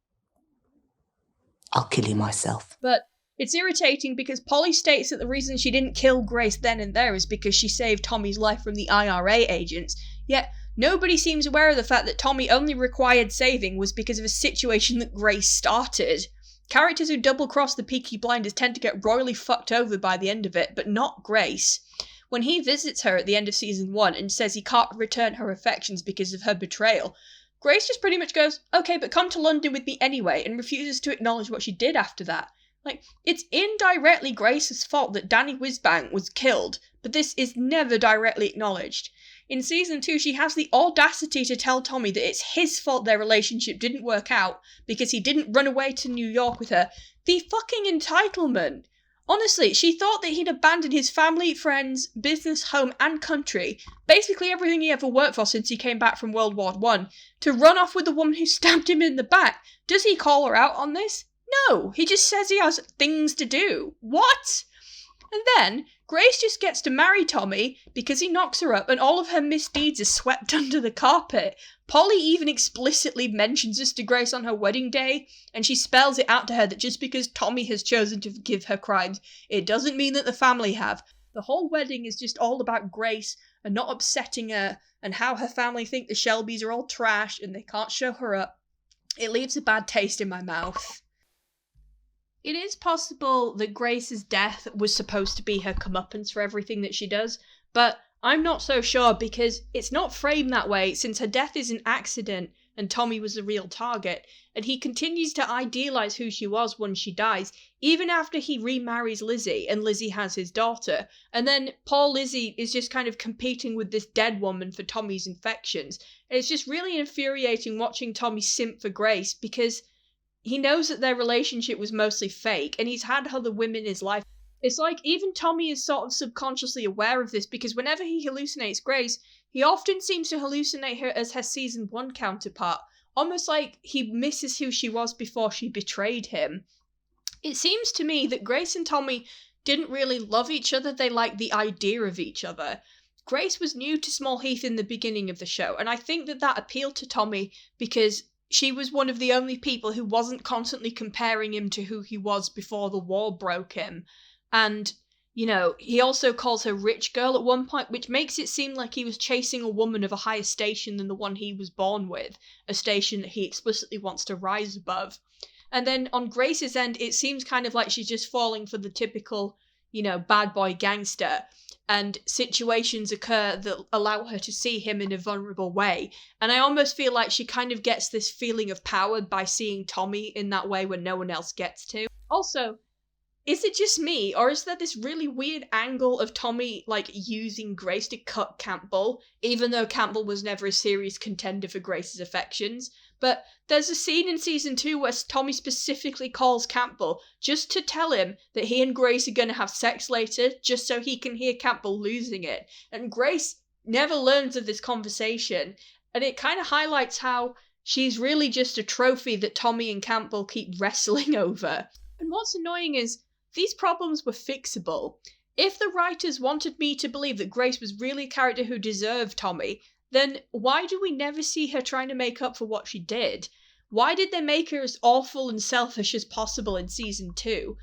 I'll kill you myself. But it's irritating because Polly states that the reason she didn't kill Grace then and there is because she saved Tommy's life from the IRA agents, yet nobody seems aware of the fact that Tommy only required saving was because of a situation that Grace started. Characters who double-cross the Peaky Blinders tend to get royally fucked over by the end of it, but not Grace. When he visits her at the end of season 1 and says he can't return her affections because of her betrayal, Grace just pretty much goes, okay, but come to London with me anyway, and refuses to acknowledge what she did after that. Like, it's indirectly Grace's fault that Danny Whizbang was killed, but this is never directly acknowledged. In season 2, she has the audacity to tell Tommy that it's his fault their relationship didn't work out because he didn't run away to New York with her. The fucking entitlement! Honestly, she thought that he'd abandoned his family, friends, business, home, and country, basically everything he ever worked for since he came back from World War I, to run off with the woman who stabbed him in the back. Does he call her out on this? No, he just says he has things to do. What? And then, Grace just gets to marry Tommy because he knocks her up and all of her misdeeds are swept under the carpet. Polly even explicitly mentions this to Grace on her wedding day, and she spells it out to her that just because Tommy has chosen to forgive her crimes, it doesn't mean that the family have. The whole wedding is just all about Grace and not upsetting her, and how her family think the Shelbys are all trash and they can't show her up. It leaves a bad taste in my mouth. It is possible that Grace's death was supposed to be her comeuppance for everything that she does, but I'm not so sure because it's not framed that way since her death is an accident and Tommy was the real target, and he continues to idealise who she was once she dies, even after he remarries Lizzie and Lizzie has his daughter, and then poor Lizzie is just kind of competing with this dead woman for Tommy's infections, and it's just really infuriating watching Tommy simp for Grace because he knows that their relationship was mostly fake, and he's had other women in his life. It's like even Tommy is sort of subconsciously aware of this, because whenever he hallucinates Grace, he often seems to hallucinate her as her season 1 counterpart, almost like he misses who she was before she betrayed him. It seems to me that Grace and Tommy didn't really love each other, they liked the idea of each other. Grace was new to Small Heath in the beginning of the show, and I think that appealed to Tommy because she was one of the only people who wasn't constantly comparing him to who he was before the war broke him. And, you know, he also calls her rich girl at one point, which makes it seem like he was chasing a woman of a higher station than the one he was born with, a station that he explicitly wants to rise above. And then on Grace's end, it seems kind of like she's just falling for the typical, you know, bad boy gangster. And situations occur that allow her to see him in a vulnerable way. And I almost feel like she kind of gets this feeling of power by seeing Tommy in that way when no one else gets to. Also, is it just me, or is there this really weird angle of Tommy, like, using Grace to cut Campbell, even though Campbell was never a serious contender for Grace's affections? But there's a scene in season 2 where Tommy specifically calls Campbell just to tell him that he and Grace are going to have sex later, just so he can hear Campbell losing it. And Grace never learns of this conversation, and it kind of highlights how she's really just a trophy that Tommy and Campbell keep wrestling over. And what's annoying is, these problems were fixable. If the writers wanted me to believe that Grace was really a character who deserved Tommy, then why do we never see her trying to make up for what she did? Why did they make her as awful and selfish as possible in season 2?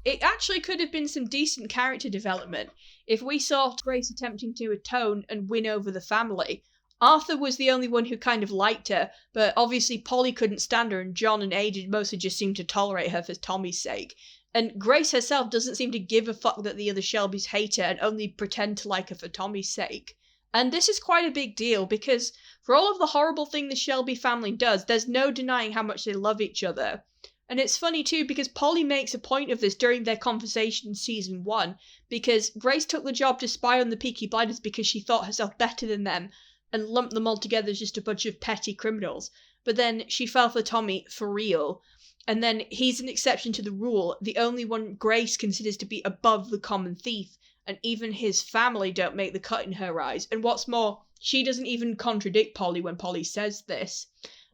It actually could have been some decent character development if we saw Grace attempting to atone and win over the family. Arthur was the only one who kind of liked her, but obviously Polly couldn't stand her, and John and Ada mostly just seemed to tolerate her for Tommy's sake. And Grace herself doesn't seem to give a fuck that the other Shelbys hate her and only pretend to like her for Tommy's sake. And this is quite a big deal, because for all of the horrible thing the Shelby family does, there's no denying how much they love each other. And it's funny too, because Polly makes a point of this during their conversation in season 1, because Grace took the job to spy on the Peaky Blinders because she thought herself better than them, and lumped them all together as just a bunch of petty criminals. But then she fell for Tommy for real. And then he's an exception to the rule, the only one Grace considers to be above the common thief, and even his family don't make the cut in her eyes. And what's more, she doesn't even contradict Polly when Polly says this.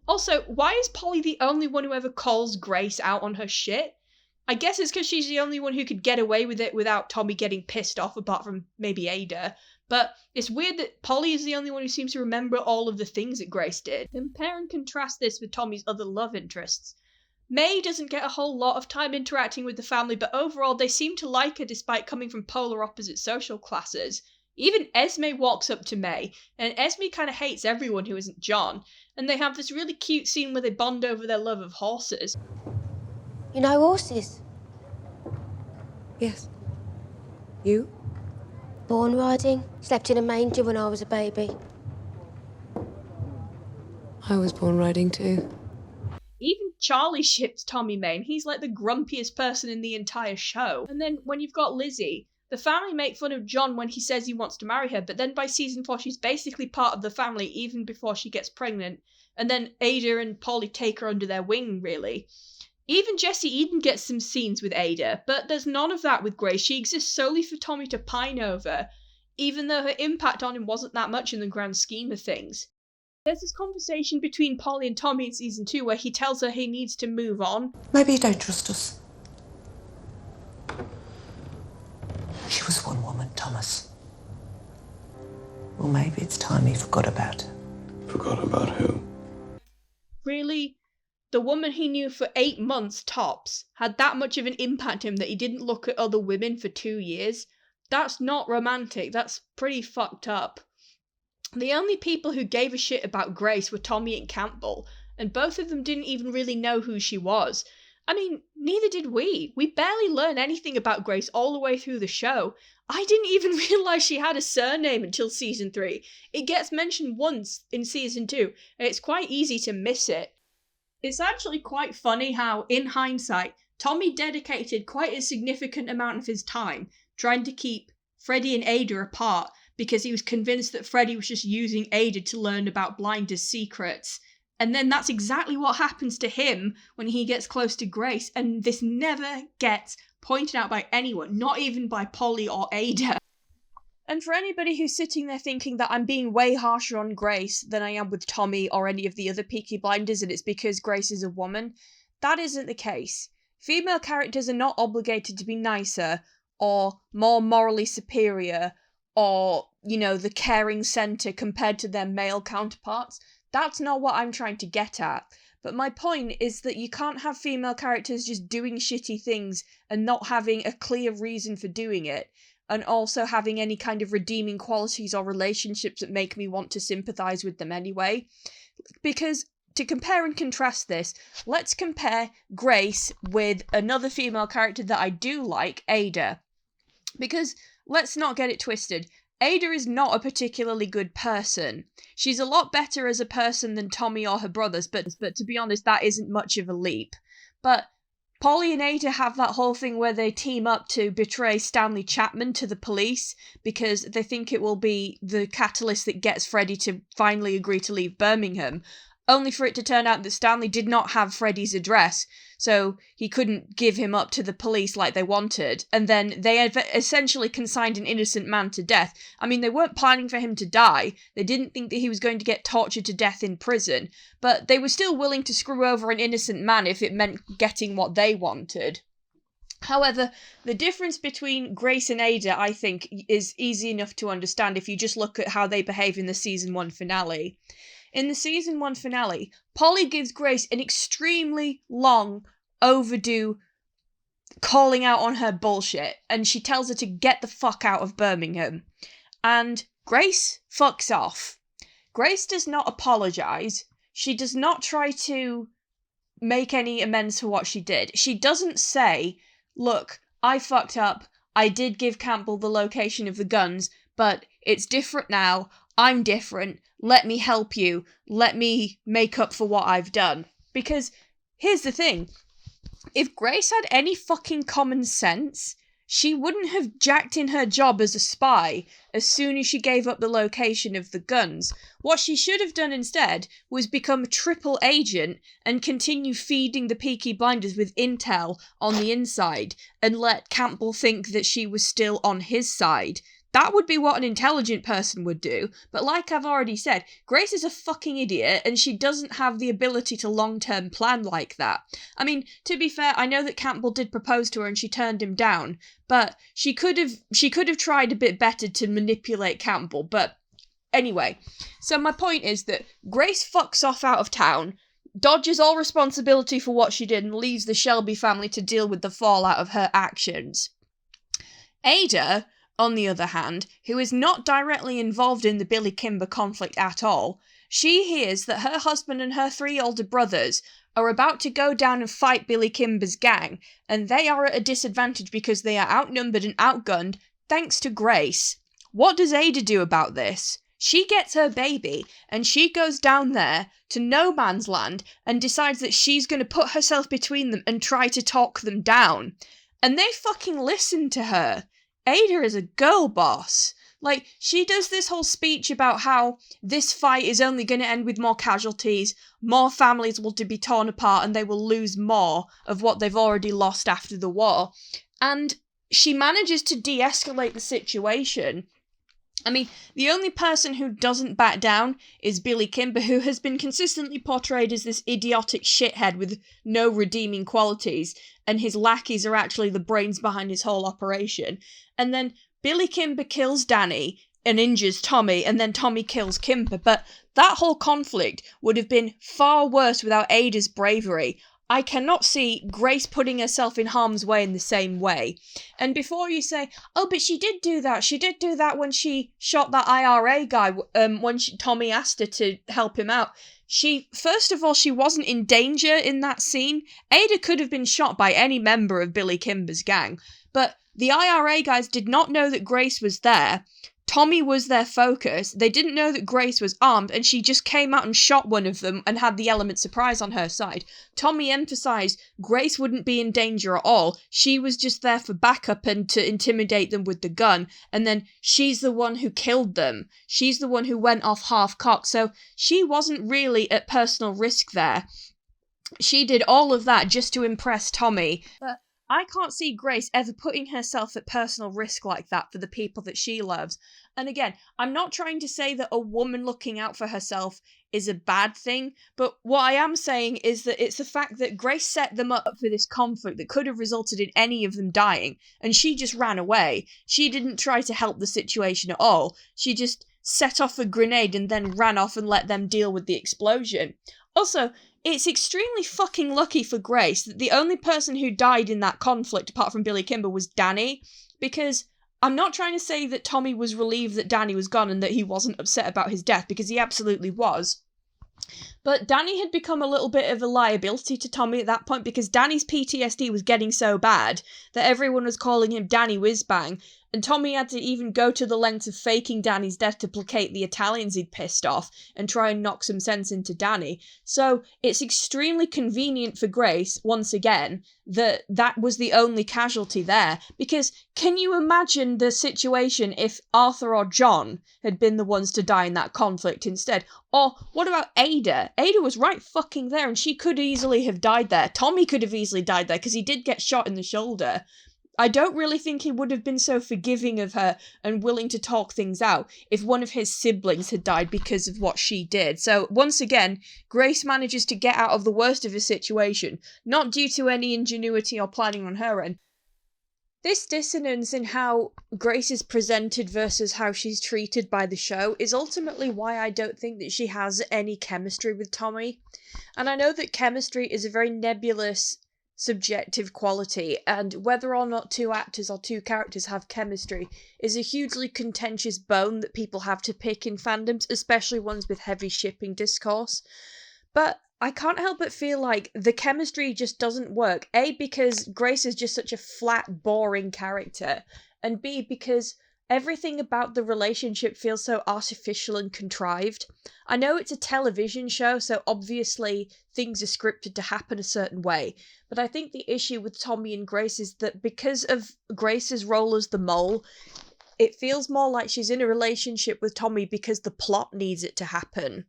Also, why is Polly the only one who ever calls Grace out on her shit? I guess it's because she's the only one who could get away with it without Tommy getting pissed off, apart from maybe Ada. But it's weird that Polly is the only one who seems to remember all of the things that Grace did. Compare and contrast this with Tommy's other love interests. May doesn't get a whole lot of time interacting with the family, but overall they seem to like her despite coming from polar opposite social classes. Even Esme walks up to May, and Esme kind of hates everyone who isn't John, and they have this really cute scene where they bond over their love of horses. You know horses? Yes. You? Born riding. Slept in a manger when I was a baby. I was born riding too. Even Charlie ships Tommy May, and he's like the grumpiest person in the entire show. And then when you've got Lizzie, the family make fun of John when he says he wants to marry her, but then by season 4 she's basically part of the family even before she gets pregnant. And then Ada and Polly take her under their wing, really. Even Jessie Eden gets some scenes with Ada, but there's none of that with Grace. She exists solely for Tommy to pine over, even though her impact on him wasn't that much in the grand scheme of things. There's this conversation between Polly and Tommy in season 2 where he tells her he needs to move on. Maybe you don't trust us. She was one woman, Thomas. Well, maybe it's time he forgot about her. Forgot about who? Really? The woman he knew for 8 months tops had that much of an impact on him that he didn't look at other women for 2 years? That's not romantic. That's pretty fucked up. The only people who gave a shit about Grace were Tommy and Campbell, and both of them didn't even really know who she was. I mean, neither did we. We barely learn anything about Grace all the way through the show. I didn't even realise she had a surname until season 3. It gets mentioned once in season 2, and it's quite easy to miss it. It's actually quite funny how, in hindsight, Tommy dedicated quite a significant amount of his time trying to keep Freddie and Ada apart, because he was convinced that Freddie was just using Ada to learn about Blinder's secrets. And then that's exactly what happens to him when he gets close to Grace, and this never gets pointed out by anyone, not even by Polly or Ada. And for anybody who's sitting there thinking that I'm being way harsher on Grace than I am with Tommy or any of the other Peaky Blinders, and it's because Grace is a woman, that isn't the case. Female characters are not obligated to be nicer or more morally superior or, the caring centre compared to their male counterparts. That's not what I'm trying to get at. But my point is that you can't have female characters just doing shitty things and not having a clear reason for doing it, and also having any kind of redeeming qualities or relationships that make me want to sympathise with them anyway. Because, to compare and contrast this, let's compare Grace with another female character that I do like, Ada. Because, let's not get it twisted, Ada is not a particularly good person. She's a lot better as a person than Tommy or her brothers, but to be honest, that isn't much of a leap. But Polly and Ada have that whole thing where they team up to betray Stanley Chapman to the police because they think it will be the catalyst that gets Freddie to finally agree to leave Birmingham, only for it to turn out that Stanley did not have Freddie's address, so he couldn't give him up to the police like they wanted, and then they essentially consigned an innocent man to death. I mean, they weren't planning for him to die, they didn't think that he was going to get tortured to death in prison, but they were still willing to screw over an innocent man if it meant getting what they wanted. However, the difference between Grace and Ada, I think, is easy enough to understand if you just look at how they behave in the season 1 finale. In the season 1 finale, Polly gives Grace an extremely long, overdue calling out on her bullshit, and she tells her to get the fuck out of Birmingham. And Grace fucks off. Grace does not apologise. She does not try to make any amends for what she did. She doesn't say, look, I fucked up, I did give Campbell the location of the guns, but it's different now, I'm different, let me help you, let me make up for what I've done. Because, here's the thing, if Grace had any fucking common sense, she wouldn't have jacked in her job as a spy as soon as she gave up the location of the guns. What she should have done instead was become a triple agent and continue feeding the Peaky Blinders with intel on the inside and let Campbell think that she was still on his side. That would be what an intelligent person would do, but like I've already said, Grace is a fucking idiot and she doesn't have the ability to long-term plan like that. I mean, to be fair, I know that Campbell did propose to her and she turned him down, but she could have tried a bit better to manipulate Campbell, but anyway. So my point is that Grace fucks off out of town, dodges all responsibility for what she did and leaves the Shelby family to deal with the fallout of her actions. Ada, on the other hand, who is not directly involved in the Billy Kimber conflict at all, she hears that her husband and her 3 older brothers are about to go down and fight Billy Kimber's gang, and they are at a disadvantage because they are outnumbered and outgunned thanks to Grace. What does Ada do about this? She gets her baby, and she goes down there to no man's land and decides that she's going to put herself between them and try to talk them down. And they fucking listen to her. Ada is a girl boss. Like, she does this whole speech about how this fight is only going to end with more casualties, more families will be torn apart, and they will lose more of what they've already lost after the war. And she manages to de-escalate the situation. I mean, the only person who doesn't back down is Billy Kimber, who has been consistently portrayed as this idiotic shithead with no redeeming qualities, and his lackeys are actually the brains behind his whole operation. And then Billy Kimber kills Danny and injures Tommy, and then Tommy kills Kimber, but that whole conflict would have been far worse without Ada's bravery. I cannot see Grace putting herself in harm's way in the same way. And before you say, oh, but she did do that when she shot that IRA guy, when Tommy asked her to help him out. First of all, she wasn't in danger in that scene. Ada could have been shot by any member of Billy Kimber's gang, but the IRA guys did not know that Grace was there. Tommy was their focus. They didn't know that Grace was armed, and she just came out and shot one of them and had the element surprise on her side. Tommy emphasized Grace wouldn't be in danger at all. She was just there for backup and to intimidate them with the gun. And then she's the one who killed them. She's the one who went off half-cocked. So she wasn't really at personal risk there. She did all of that just to impress Tommy. But I can't see Grace ever putting herself at personal risk like that for the people that she loves. And again, I'm not trying to say that a woman looking out for herself is a bad thing, but what I am saying is that it's the fact that Grace set them up for this conflict that could have resulted in any of them dying, and she just ran away. She didn't try to help the situation at all. She just set off a grenade and then ran off and let them deal with the explosion. Also, it's extremely fucking lucky for Grace that the only person who died in that conflict, apart from Billy Kimber, was Danny, because I'm not trying to say that Tommy was relieved that Danny was gone and that he wasn't upset about his death, because he absolutely was. But Danny had become a little bit of a liability to Tommy at that point, because Danny's PTSD was getting so bad that everyone was calling him Danny Whizbang, and Tommy had to even go to the length of faking Danny's death to placate the Italians he'd pissed off and try and knock some sense into Danny. So it's extremely convenient for Grace, once again, that that was the only casualty there. Because can you imagine the situation if Arthur or John had been the ones to die in that conflict instead? Or what about Ada? Ada was right fucking there and she could easily have died there. Tommy could have easily died there because he did get shot in the shoulder. I don't really think he would have been so forgiving of her and willing to talk things out if one of his siblings had died because of what she did. So, once again, Grace manages to get out of the worst of his situation, not due to any ingenuity or planning on her end. This dissonance in how Grace is presented versus how she's treated by the show is ultimately why I don't think that she has any chemistry with Tommy. And I know that chemistry is a very nebulous subjective quality, and whether or not two actors or two characters have chemistry is a hugely contentious bone that people have to pick in fandoms, especially ones with heavy shipping discourse. But I can't help but feel like the chemistry just doesn't work. A, because Grace is just such a flat, boring character, and B, because everything about the relationship feels so artificial and contrived. I know it's a television show, so obviously things are scripted to happen a certain way, but I think the issue with Tommy and Grace is that because of Grace's role as the mole, it feels more like she's in a relationship with Tommy because the plot needs it to happen.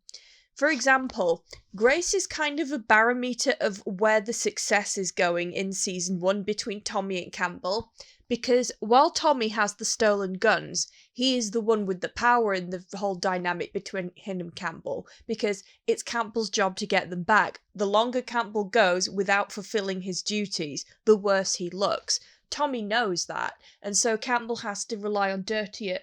For example, Grace is kind of a barometer of where the success is going in season 1 between Tommy and Campbell, because while Tommy has the stolen guns, he is the one with the power in the whole dynamic between him and Campbell, because it's Campbell's job to get them back. The longer Campbell goes without fulfilling his duties, the worse he looks. Tommy knows that, and so Campbell has to rely on dirtier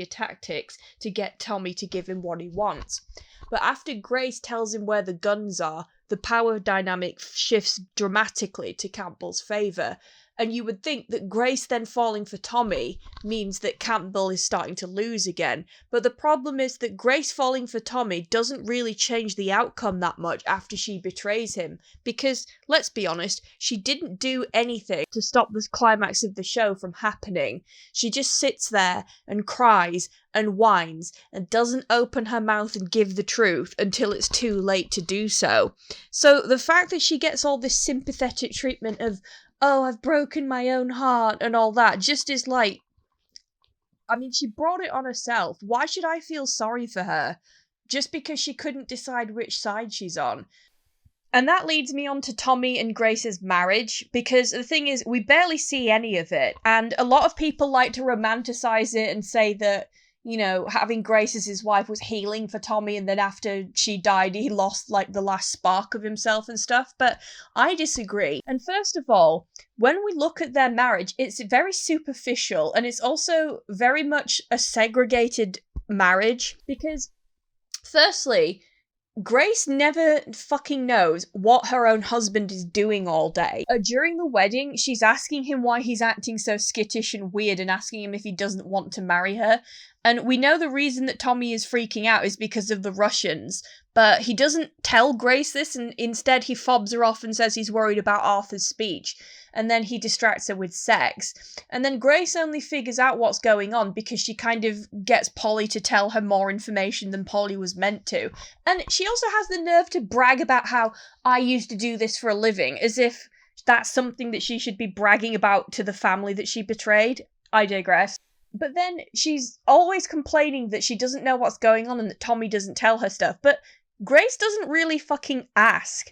tactics to get Tommy to give him what he wants. But after Grace tells him where the guns are, the power dynamic shifts dramatically to Campbell's favour, and you would think that Grace then falling for Tommy means that Campbell is starting to lose again. But the problem is that Grace falling for Tommy doesn't really change the outcome that much after she betrays him. Because, let's be honest, she didn't do anything to stop the climax of the show from happening. She just sits there and cries and whines and doesn't open her mouth and give the truth until it's too late to do so. So the fact that she gets all this sympathetic treatment of, oh, I've broken my own heart and all that, just is like, I mean, she brought it on herself. Why should I feel sorry for her? Just because she couldn't decide which side she's on. And that leads me on to Tommy and Grace's marriage, because the thing is, we barely see any of it, and a lot of people like to romanticize it and say that, you know, having Grace as his wife was healing for Tommy, and then after she died, he lost, like, the last spark of himself and stuff, but I disagree. And first of all, when we look at their marriage, it's very superficial, and it's also very much a segregated marriage, because, firstly, Grace never fucking knows what her own husband is doing all day. During the wedding, she's asking him why he's acting so skittish and weird and asking him if he doesn't want to marry her. And we know the reason that Tommy is freaking out is because of the Russians, but he doesn't tell Grace this, and instead he fobs her off and says he's worried about Arthur's speech, and then he distracts her with sex. And then Grace only figures out what's going on because she kind of gets Polly to tell her more information than Polly was meant to. And she also has the nerve to brag about how I used to do this for a living, as if that's something that she should be bragging about to the family that she betrayed. I digress. But then she's always complaining that she doesn't know what's going on and that Tommy doesn't tell her stuff. But Grace doesn't really fucking ask.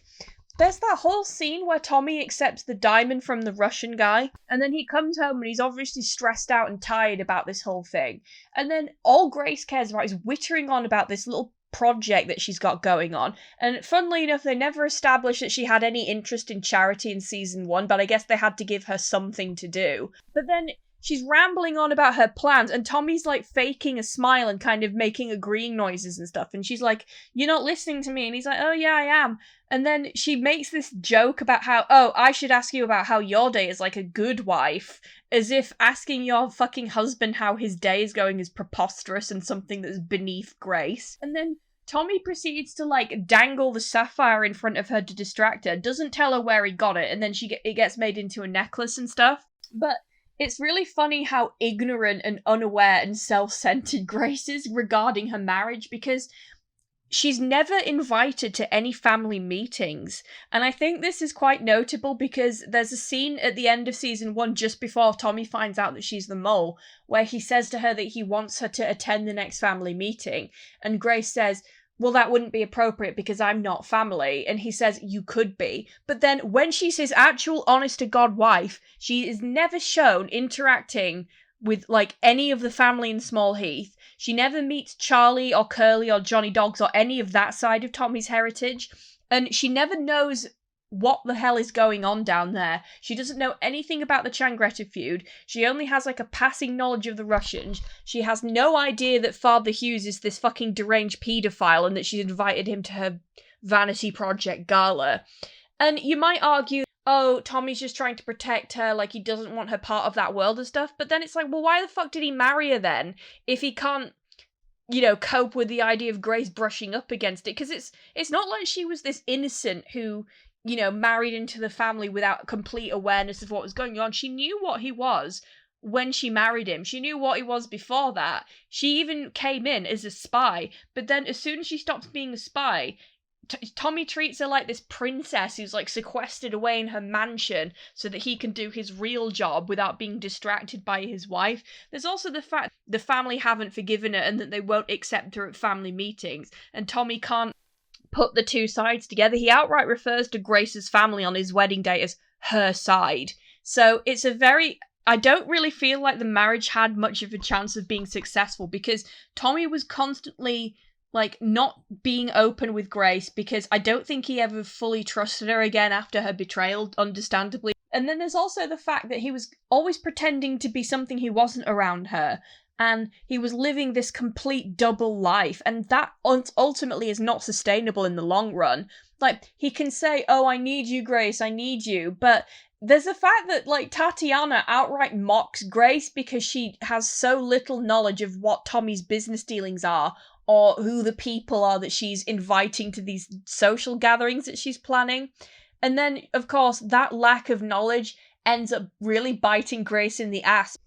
There's that whole scene where Tommy accepts the diamond from the Russian guy, and then he comes home and he's obviously stressed out and tired about this whole thing. And then all Grace cares about is wittering on about this little project that she's got going on. And funnily enough, they never established that she had any interest in charity in season 1, but I guess they had to give her something to do. But then she's rambling on about her plans, and Tommy's like faking a smile and kind of making agreeing noises and stuff. And she's like, "You're not listening to me." And he's like, "Oh yeah, I am." And then she makes this joke about how, "Oh, I should ask you about how your day is like a good wife," as if asking your fucking husband how his day is going is preposterous and something that's beneath Grace. And then Tommy proceeds to like dangle the sapphire in front of her to distract her, doesn't tell her where he got it, and then it gets made into a necklace and stuff. But it's really funny how ignorant and unaware and self-centered Grace is regarding her marriage, because she's never invited to any family meetings. And I think this is quite notable because there's a scene at the end of season 1, just before Tommy finds out that she's the mole, where he says to her that he wants her to attend the next family meeting. And Grace says, "Well, that wouldn't be appropriate because I'm not family." And he says, "You could be." But then when she's his actual honest-to-God wife, she is never shown interacting with, like, any of the family in Small Heath. She never meets Charlie or Curly or Johnny Dogs or any of that side of Tommy's heritage. And she never knows what the hell is going on down there. She doesn't know anything about the Changreta feud. She only has like a passing knowledge of the Russians. She has no idea that Father Hughes is this fucking deranged paedophile and that she's invited him to her vanity project gala. And you might argue, oh, Tommy's just trying to protect her, like he doesn't want her part of that world and stuff. But then it's like, well, why the fuck did he marry her then if he can't, you know, cope with the idea of Grace brushing up against it? Because it's not like she was this innocent who, you know, married into the family without complete awareness of what was going on. She knew what he was when she married him. She knew what he was before that. She even came in as a spy, but then as soon as she stops being a spy, Tommy treats her like this princess who's like sequestered away in her mansion so that he can do his real job without being distracted by his wife. There's also the fact the family haven't forgiven her and that they won't accept her at family meetings, and Tommy can't put the two sides together. He outright refers to Grace's family on his wedding day as her side. So it's I don't really feel like the marriage had much of a chance of being successful because Tommy was constantly like not being open with Grace because I don't think he ever fully trusted her again after her betrayal, understandably. And then there's also the fact that he was always pretending to be something he wasn't around her. And he was living this complete double life, and that ultimately is not sustainable in the long run. Like, he can say, "Oh, I need you, Grace, I need you," but there's a fact that, like, Tatiana outright mocks Grace because she has so little knowledge of what Tommy's business dealings are, or who the people are that she's inviting to these social gatherings that she's planning. And then, of course, that lack of knowledge ends up really biting Grace in the ass.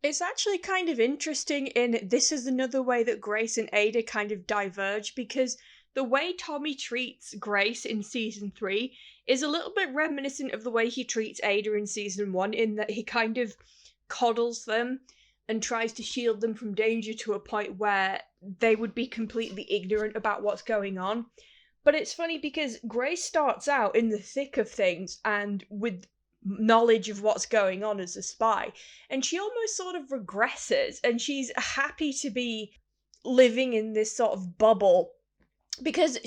It's actually kind of interesting this is another way that Grace and Ada kind of diverge, because the way Tommy treats Grace in season 3 is a little bit reminiscent of the way he treats Ada in season 1, in that he kind of coddles them and tries to shield them from danger to a point where they would be completely ignorant about what's going on. But it's funny because Grace starts out in the thick of things and with knowledge of what's going on as a spy, and she almost sort of regresses, and she's happy to be living in this sort of bubble because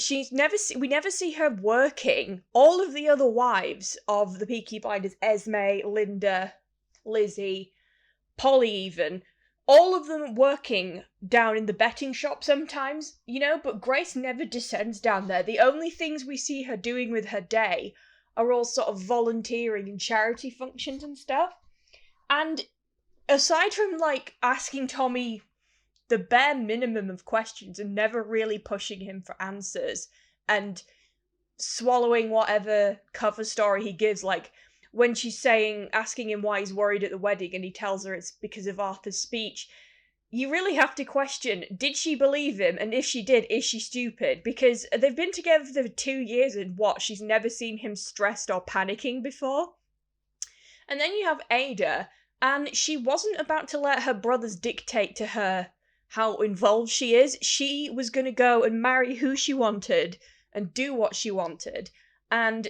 we never see her working. All of the other wives of the Peaky Blinders, Esme, Linda, Lizzie, Polly even, all of them working down in the betting shop sometimes, you know, but Grace never descends down there. The only things we see her doing with her day are all sort of volunteering and charity functions and stuff. And aside from, like, asking Tommy the bare minimum of questions and never really pushing him for answers and swallowing whatever cover story he gives. Like when she's asking him why he's worried at the wedding and he tells her it's because of Arthur's speech, you really have to question, did she believe him? And if she did, is she stupid? Because they've been together for 2 years and she's never seen him stressed or panicking before. And then you have Ada, and she wasn't about to let her brothers dictate to her how involved she is. She was going to go and marry who she wanted and do what she wanted and,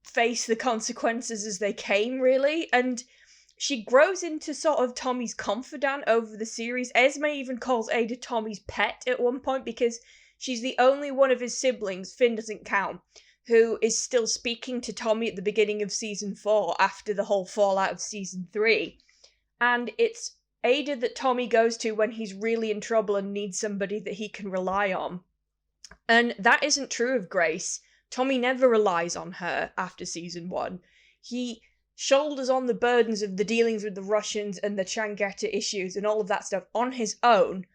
face the consequences as they came, really. And she grows into sort of Tommy's confidant over the series. Esme even calls Ada Tommy's pet at one point because she's the only one of his siblings, Finn doesn't count, who is still speaking to Tommy at the beginning of season 4 after the whole fallout of season 3. And it's Ada that Tommy goes to when he's really in trouble and needs somebody that he can rely on. And that isn't true of Grace. Tommy never relies on her after season 1. He shoulders on the burdens of the dealings with the Russians and the Changgeta issues and all of that stuff on his own,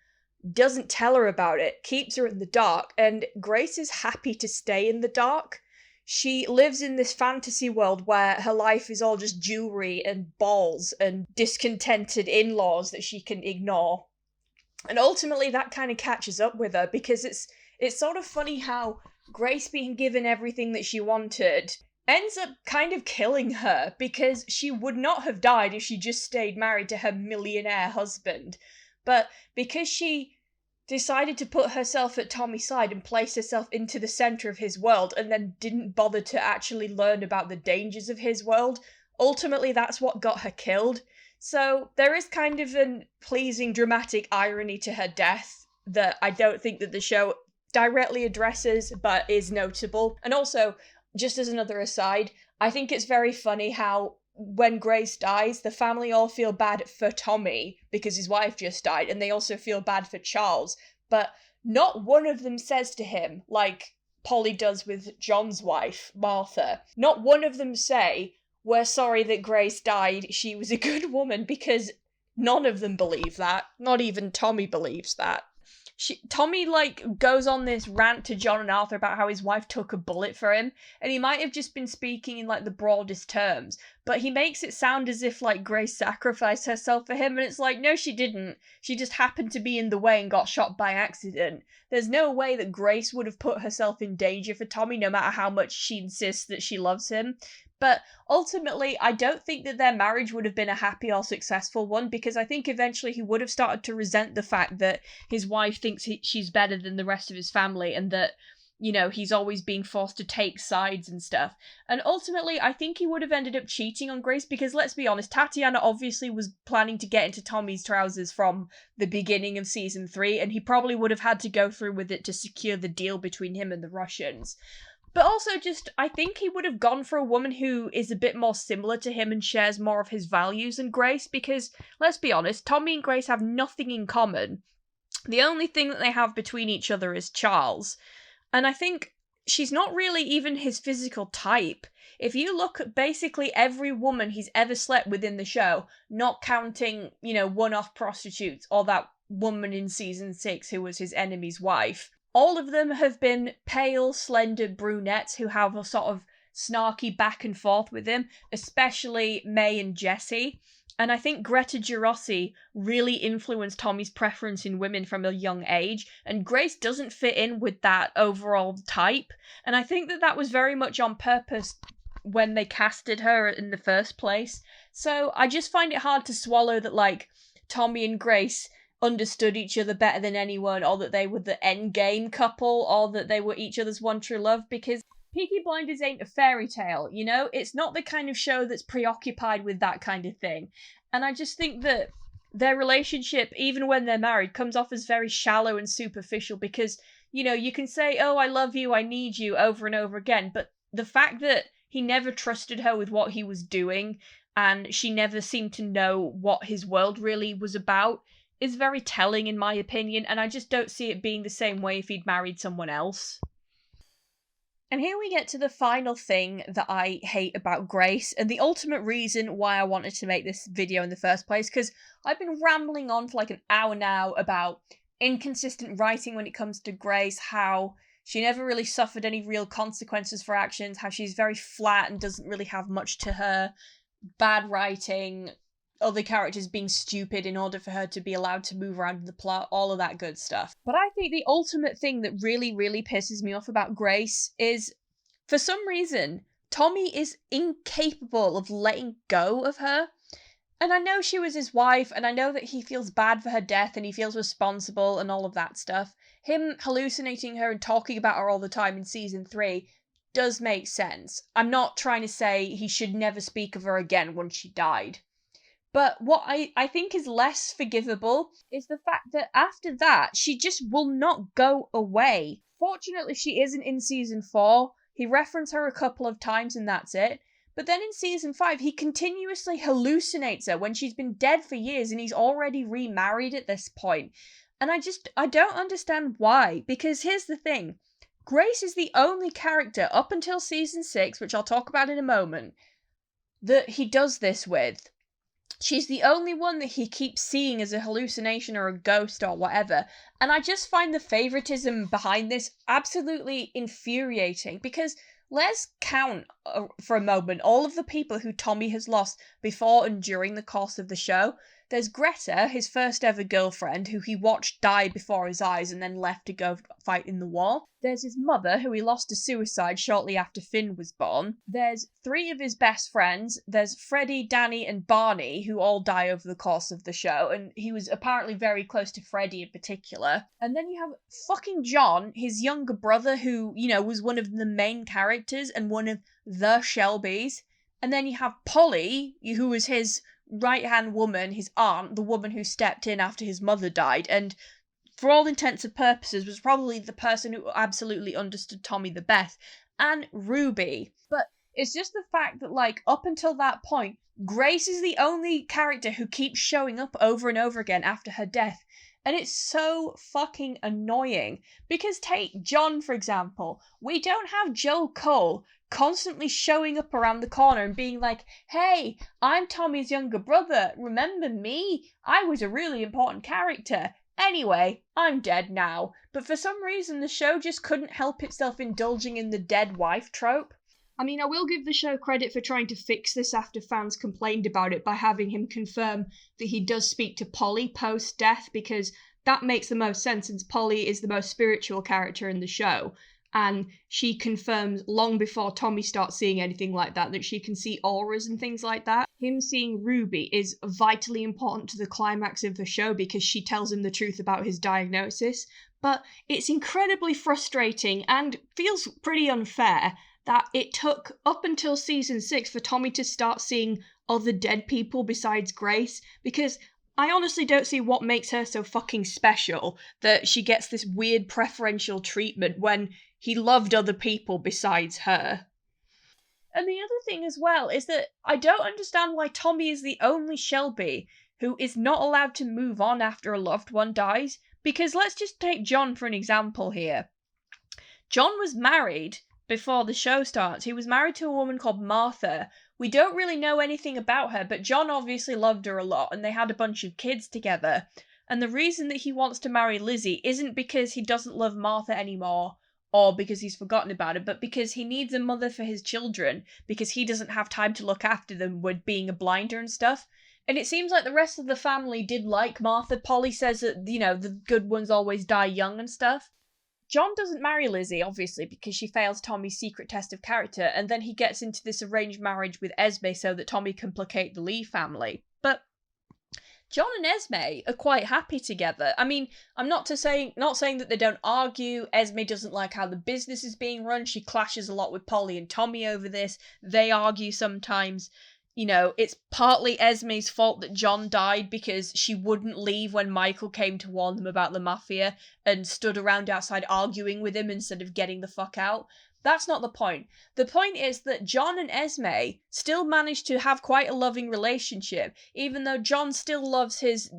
doesn't tell her about it, keeps her in the dark, and Grace is happy to stay in the dark. She lives in this fantasy world where her life is all just jewelry and balls and discontented in-laws that she can ignore. And ultimately that kind of catches up with her because it's sort of funny how Grace being given everything that she wanted ends up kind of killing her because she would not have died if she just stayed married to her millionaire husband. But because she decided to put herself at Tommy's side and place herself into the center of his world and then didn't bother to actually learn about the dangers of his world, ultimately that's what got her killed. So there is kind of a pleasing dramatic irony to her death that I don't think that the show directly addresses but is notable. And also, just as another aside, I think it's very funny how when Grace dies, the family all feel bad for Tommy because his wife just died, and they also feel bad for Charles, but not one of them says to him, like Polly does with John's wife, Martha, not one of them say, we're sorry that Grace died, she was a good woman, because none of them believe that. Not even Tommy believes that. Tommy, goes on this rant to John and Arthur about how his wife took a bullet for him, and he might have just been speaking in, the broadest terms, but he makes it sound as if, Grace sacrificed herself for him, and it's no, she didn't. She just happened to be in the way and got shot by accident. There's no way that Grace would have put herself in danger for Tommy, no matter how much she insists that she loves him. But ultimately, I don't think that their marriage would have been a happy or successful one, because I think eventually he would have started to resent the fact that his wife thinks she's better than the rest of his family, and that, he's always being forced to take sides and stuff. And ultimately, I think he would have ended up cheating on Grace, because let's be honest, Tatiana obviously was planning to get into Tommy's trousers from the beginning of season 3, and he probably would have had to go through with it to secure the deal between him and the Russians. But also I think he would have gone for a woman who is a bit more similar to him and shares more of his values than Grace, because, let's be honest, Tommy and Grace have nothing in common. The only thing that they have between each other is Charles. And I think she's not really even his physical type. If you look at basically every woman he's ever slept with in the show, not counting, one-off prostitutes or that woman in season 6 who was his enemy's wife, all of them have been pale, slender brunettes who have a sort of snarky back and forth with him, especially May and Jessie. And I think Greta Gerossi really influenced Tommy's preference in women from a young age, and Grace doesn't fit in with that overall type. And I think that was very much on purpose when they casted her in the first place. So I just find it hard to swallow that, Tommy and Grace understood each other better than anyone, or that they were the end game couple, or that they were each other's one true love, because Peaky Blinders ain't a fairy tale, It's not the kind of show that's preoccupied with that kind of thing. And I just think that their relationship, even when they're married, comes off as very shallow and superficial, because, you can say, oh, I love you, I need you, over and over again, but the fact that he never trusted her with what he was doing, and she never seemed to know what his world really was about, is very telling in my opinion, and I just don't see it being the same way if he'd married someone else. And here we get to the final thing that I hate about Grace, and the ultimate reason why I wanted to make this video in the first place, because I've been rambling on for like an hour now about inconsistent writing when it comes to Grace, how she never really suffered any real consequences for actions, how she's very flat and doesn't really have much to her, bad writing, other characters being stupid in order for her to be allowed to move around in the plot, all of that good stuff. But I think the ultimate thing that really, really pisses me off about Grace is, for some reason, Tommy is incapable of letting go of her. And I know she was his wife, and I know that he feels bad for her death and he feels responsible and all of that stuff. Him hallucinating her and talking about her all the time in season 3 does make sense. I'm not trying to say he should never speak of her again once she died. But what I think is less forgivable is the fact that after that, she just will not go away. Fortunately, she isn't in season 4. He referenced her a couple of times and that's it. But then in season 5, he continuously hallucinates her when she's been dead for years and he's already remarried at this point. And I don't understand why. Because here's the thing. Grace is the only character up until season 6, which I'll talk about in a moment, that he does this with. She's the only one that he keeps seeing as a hallucination or a ghost or whatever. And I just find the favoritism behind this absolutely infuriating, because let's count for a moment all of the people who Tommy has lost before and during the course of the show. There's Greta, his first ever girlfriend, who he watched die before his eyes and then left to go fight in the war. There's his mother, who he lost to suicide shortly after Finn was born. There's 3 of his best friends. There's Freddie, Danny, and Barney, who all die over the course of the show, and he was apparently very close to Freddie in particular. And then you have fucking John, his younger brother, who, you know, was one of the main characters and one of the Shelbys. And then you have Polly, who was his right-hand woman, his aunt, the woman who stepped in after his mother died, and for all intents and purposes was probably the person who absolutely understood Tommy the best, and Ruby. But it's just the fact that, like, up until that point, Grace is the only character who keeps showing up over and over again after her death. And it's so fucking annoying. Because take John, for example. We don't have Joe Cole constantly showing up around the corner and being like, hey, I'm Tommy's younger brother. Remember me? I was a really important character. Anyway, I'm dead now. But for some reason, the show just couldn't help itself indulging in the dead wife trope. I mean, I will give the show credit for trying to fix this after fans complained about it by having him confirm that he does speak to Polly post-death, because that makes the most sense since Polly is the most spiritual character in the show. And she confirms long before Tommy starts seeing anything like that, that she can see auras and things like that. Him seeing Ruby is vitally important to the climax of the show because she tells him the truth about his diagnosis. But it's incredibly frustrating and feels pretty unfair that it took up until season 6 for Tommy to start seeing other dead people besides Grace, because I honestly don't see what makes her so fucking special that she gets this weird preferential treatment when he loved other people besides her. And the other thing as well is that I don't understand why Tommy is the only Shelby who is not allowed to move on after a loved one dies, because let's just take John for an example here. John was married before the show starts. He was married to a woman called Martha. We don't really know anything about her, but John obviously loved her a lot, and they had a bunch of kids together. And the reason that he wants to marry Lizzie isn't because he doesn't love Martha anymore, or because he's forgotten about it, but because he needs a mother for his children, because he doesn't have time to look after them with being a blinder and stuff. And it seems like the rest of the family did like Martha. Polly says that, you know, the good ones always die young and stuff. John doesn't marry Lizzie, obviously, because she fails Tommy's secret test of character, and then he gets into this arranged marriage with Esme so that Tommy can placate the Lee family. But John and Esme are quite happy together. I mean, I'm not saying that they don't argue. Esme doesn't like how the business is being run. She clashes a lot with Polly and Tommy over this. They argue sometimes. You know, it's partly Esme's fault that John died because she wouldn't leave when Michael came to warn them about the mafia and stood around outside arguing with him instead of getting the fuck out. That's not the point. The point is that John and Esme still manage to have quite a loving relationship, even though John still loves his,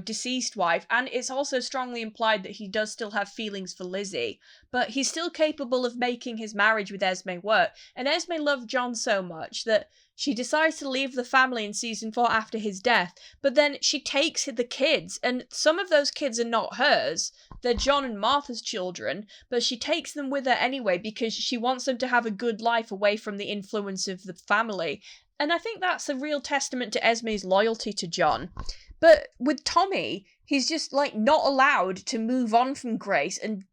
deceased wife, and it's also strongly implied that he does still have feelings for Lizzie, but he's still capable of making his marriage with Esme work, and Esme loved John so much that she decides to leave the family in season 4 after his death, but then she takes the kids, and some of those kids are not hers. They're John and Martha's children, but she takes them with her anyway because she wants them to have a good life away from the influence of the family. And I think that's a real testament to Esme's loyalty to John. But with Tommy, he's just, not allowed to move on from Grace and,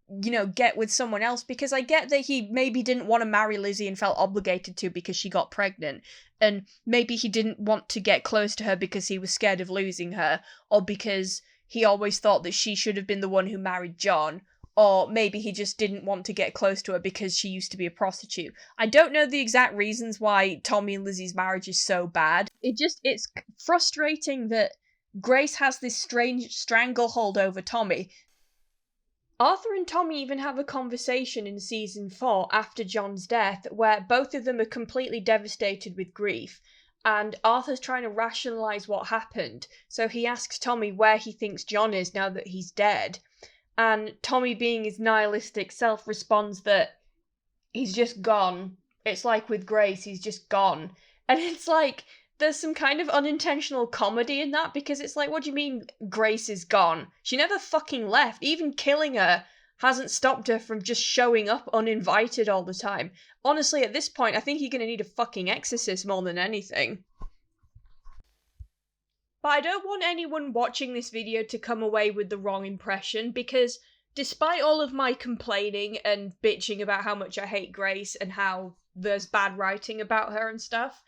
get with someone else, because I get that he maybe didn't want to marry Lizzie and felt obligated to because she got pregnant, and maybe he didn't want to get close to her because he was scared of losing her, or because he always thought that she should have been the one who married John, or maybe he just didn't want to get close to her because she used to be a prostitute. I don't know the exact reasons why Tommy and Lizzie's marriage is so bad. It's frustrating that Grace has this strange stranglehold over Tommy. Arthur and Tommy even have a conversation in season 4 after John's death where both of them are completely devastated with grief, and Arthur's trying to rationalise what happened, so he asks Tommy where he thinks John is now that he's dead, and Tommy, being his nihilistic self, responds that he's just gone. It's like with Grace, he's just gone. And it's like, there's some kind of unintentional comedy in that, because it's like, what do you mean Grace is gone? She never fucking left. Even killing her hasn't stopped her from just showing up uninvited all the time. Honestly, at this point, I think you're gonna need a fucking exorcist more than anything. But I don't want anyone watching this video to come away with the wrong impression, because despite all of my complaining and bitching about how much I hate Grace and how there's bad writing about her and stuff,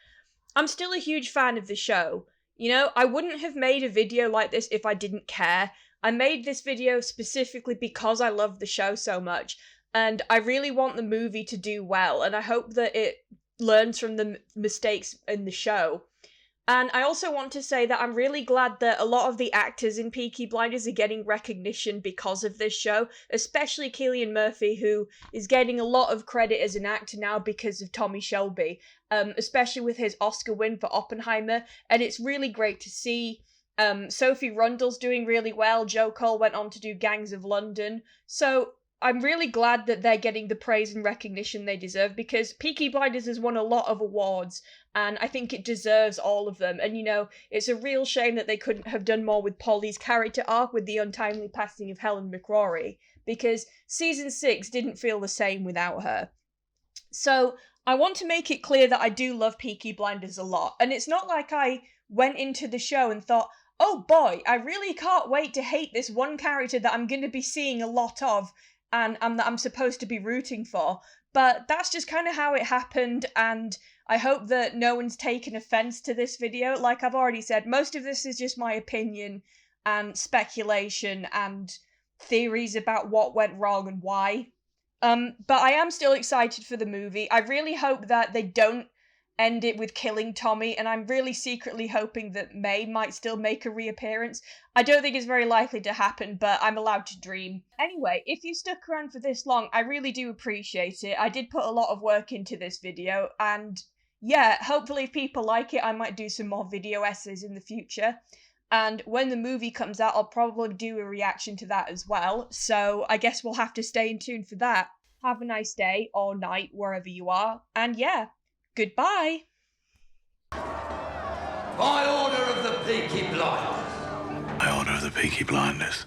I'm still a huge fan of the show. I wouldn't have made a video like this if I didn't care. I made this video specifically because I love the show so much, and I really want the movie to do well, and I hope that it learns from the mistakes in the show. And I also want to say that I'm really glad that a lot of the actors in Peaky Blinders are getting recognition because of this show, especially Cillian Murphy, who is getting a lot of credit as an actor now because of Tommy Shelby, especially with his Oscar win for Oppenheimer, and it's really great to see. Sophie Rundle's doing really well. Joe Cole went on to do Gangs of London, so I'm really glad that they're getting the praise and recognition they deserve, because Peaky Blinders has won a lot of awards, and I think it deserves all of them. And it's a real shame that they couldn't have done more with Polly's character arc with the untimely passing of Helen McCrory, because season 6 didn't feel the same without her. So I want to make it clear that I do love Peaky Blinders a lot, and it's not like I went into the show and thought, oh boy, I really can't wait to hate this one character that I'm going to be seeing a lot of, and that I'm supposed to be rooting for. But that's just kind of how it happened, and I hope that no one's taken offense to this video. Like I've already said, most of this is just my opinion and speculation and theories about what went wrong and why. But I am still excited for the movie. I really hope that they don't end it with killing Tommy, and I'm really secretly hoping that May might still make a reappearance. I don't think it's very likely to happen, but I'm allowed to dream. Anyway, if you stuck around for this long, I really do appreciate it. I did put a lot of work into this video, and yeah, hopefully if people like it, I might do some more video essays in the future. And when the movie comes out, I'll probably do a reaction to that as well, so I guess we'll have to stay in tune for that. Have a nice day or night, wherever you are, and yeah, goodbye! By order of the Peaky Blinders. By order of the Peaky Blinders.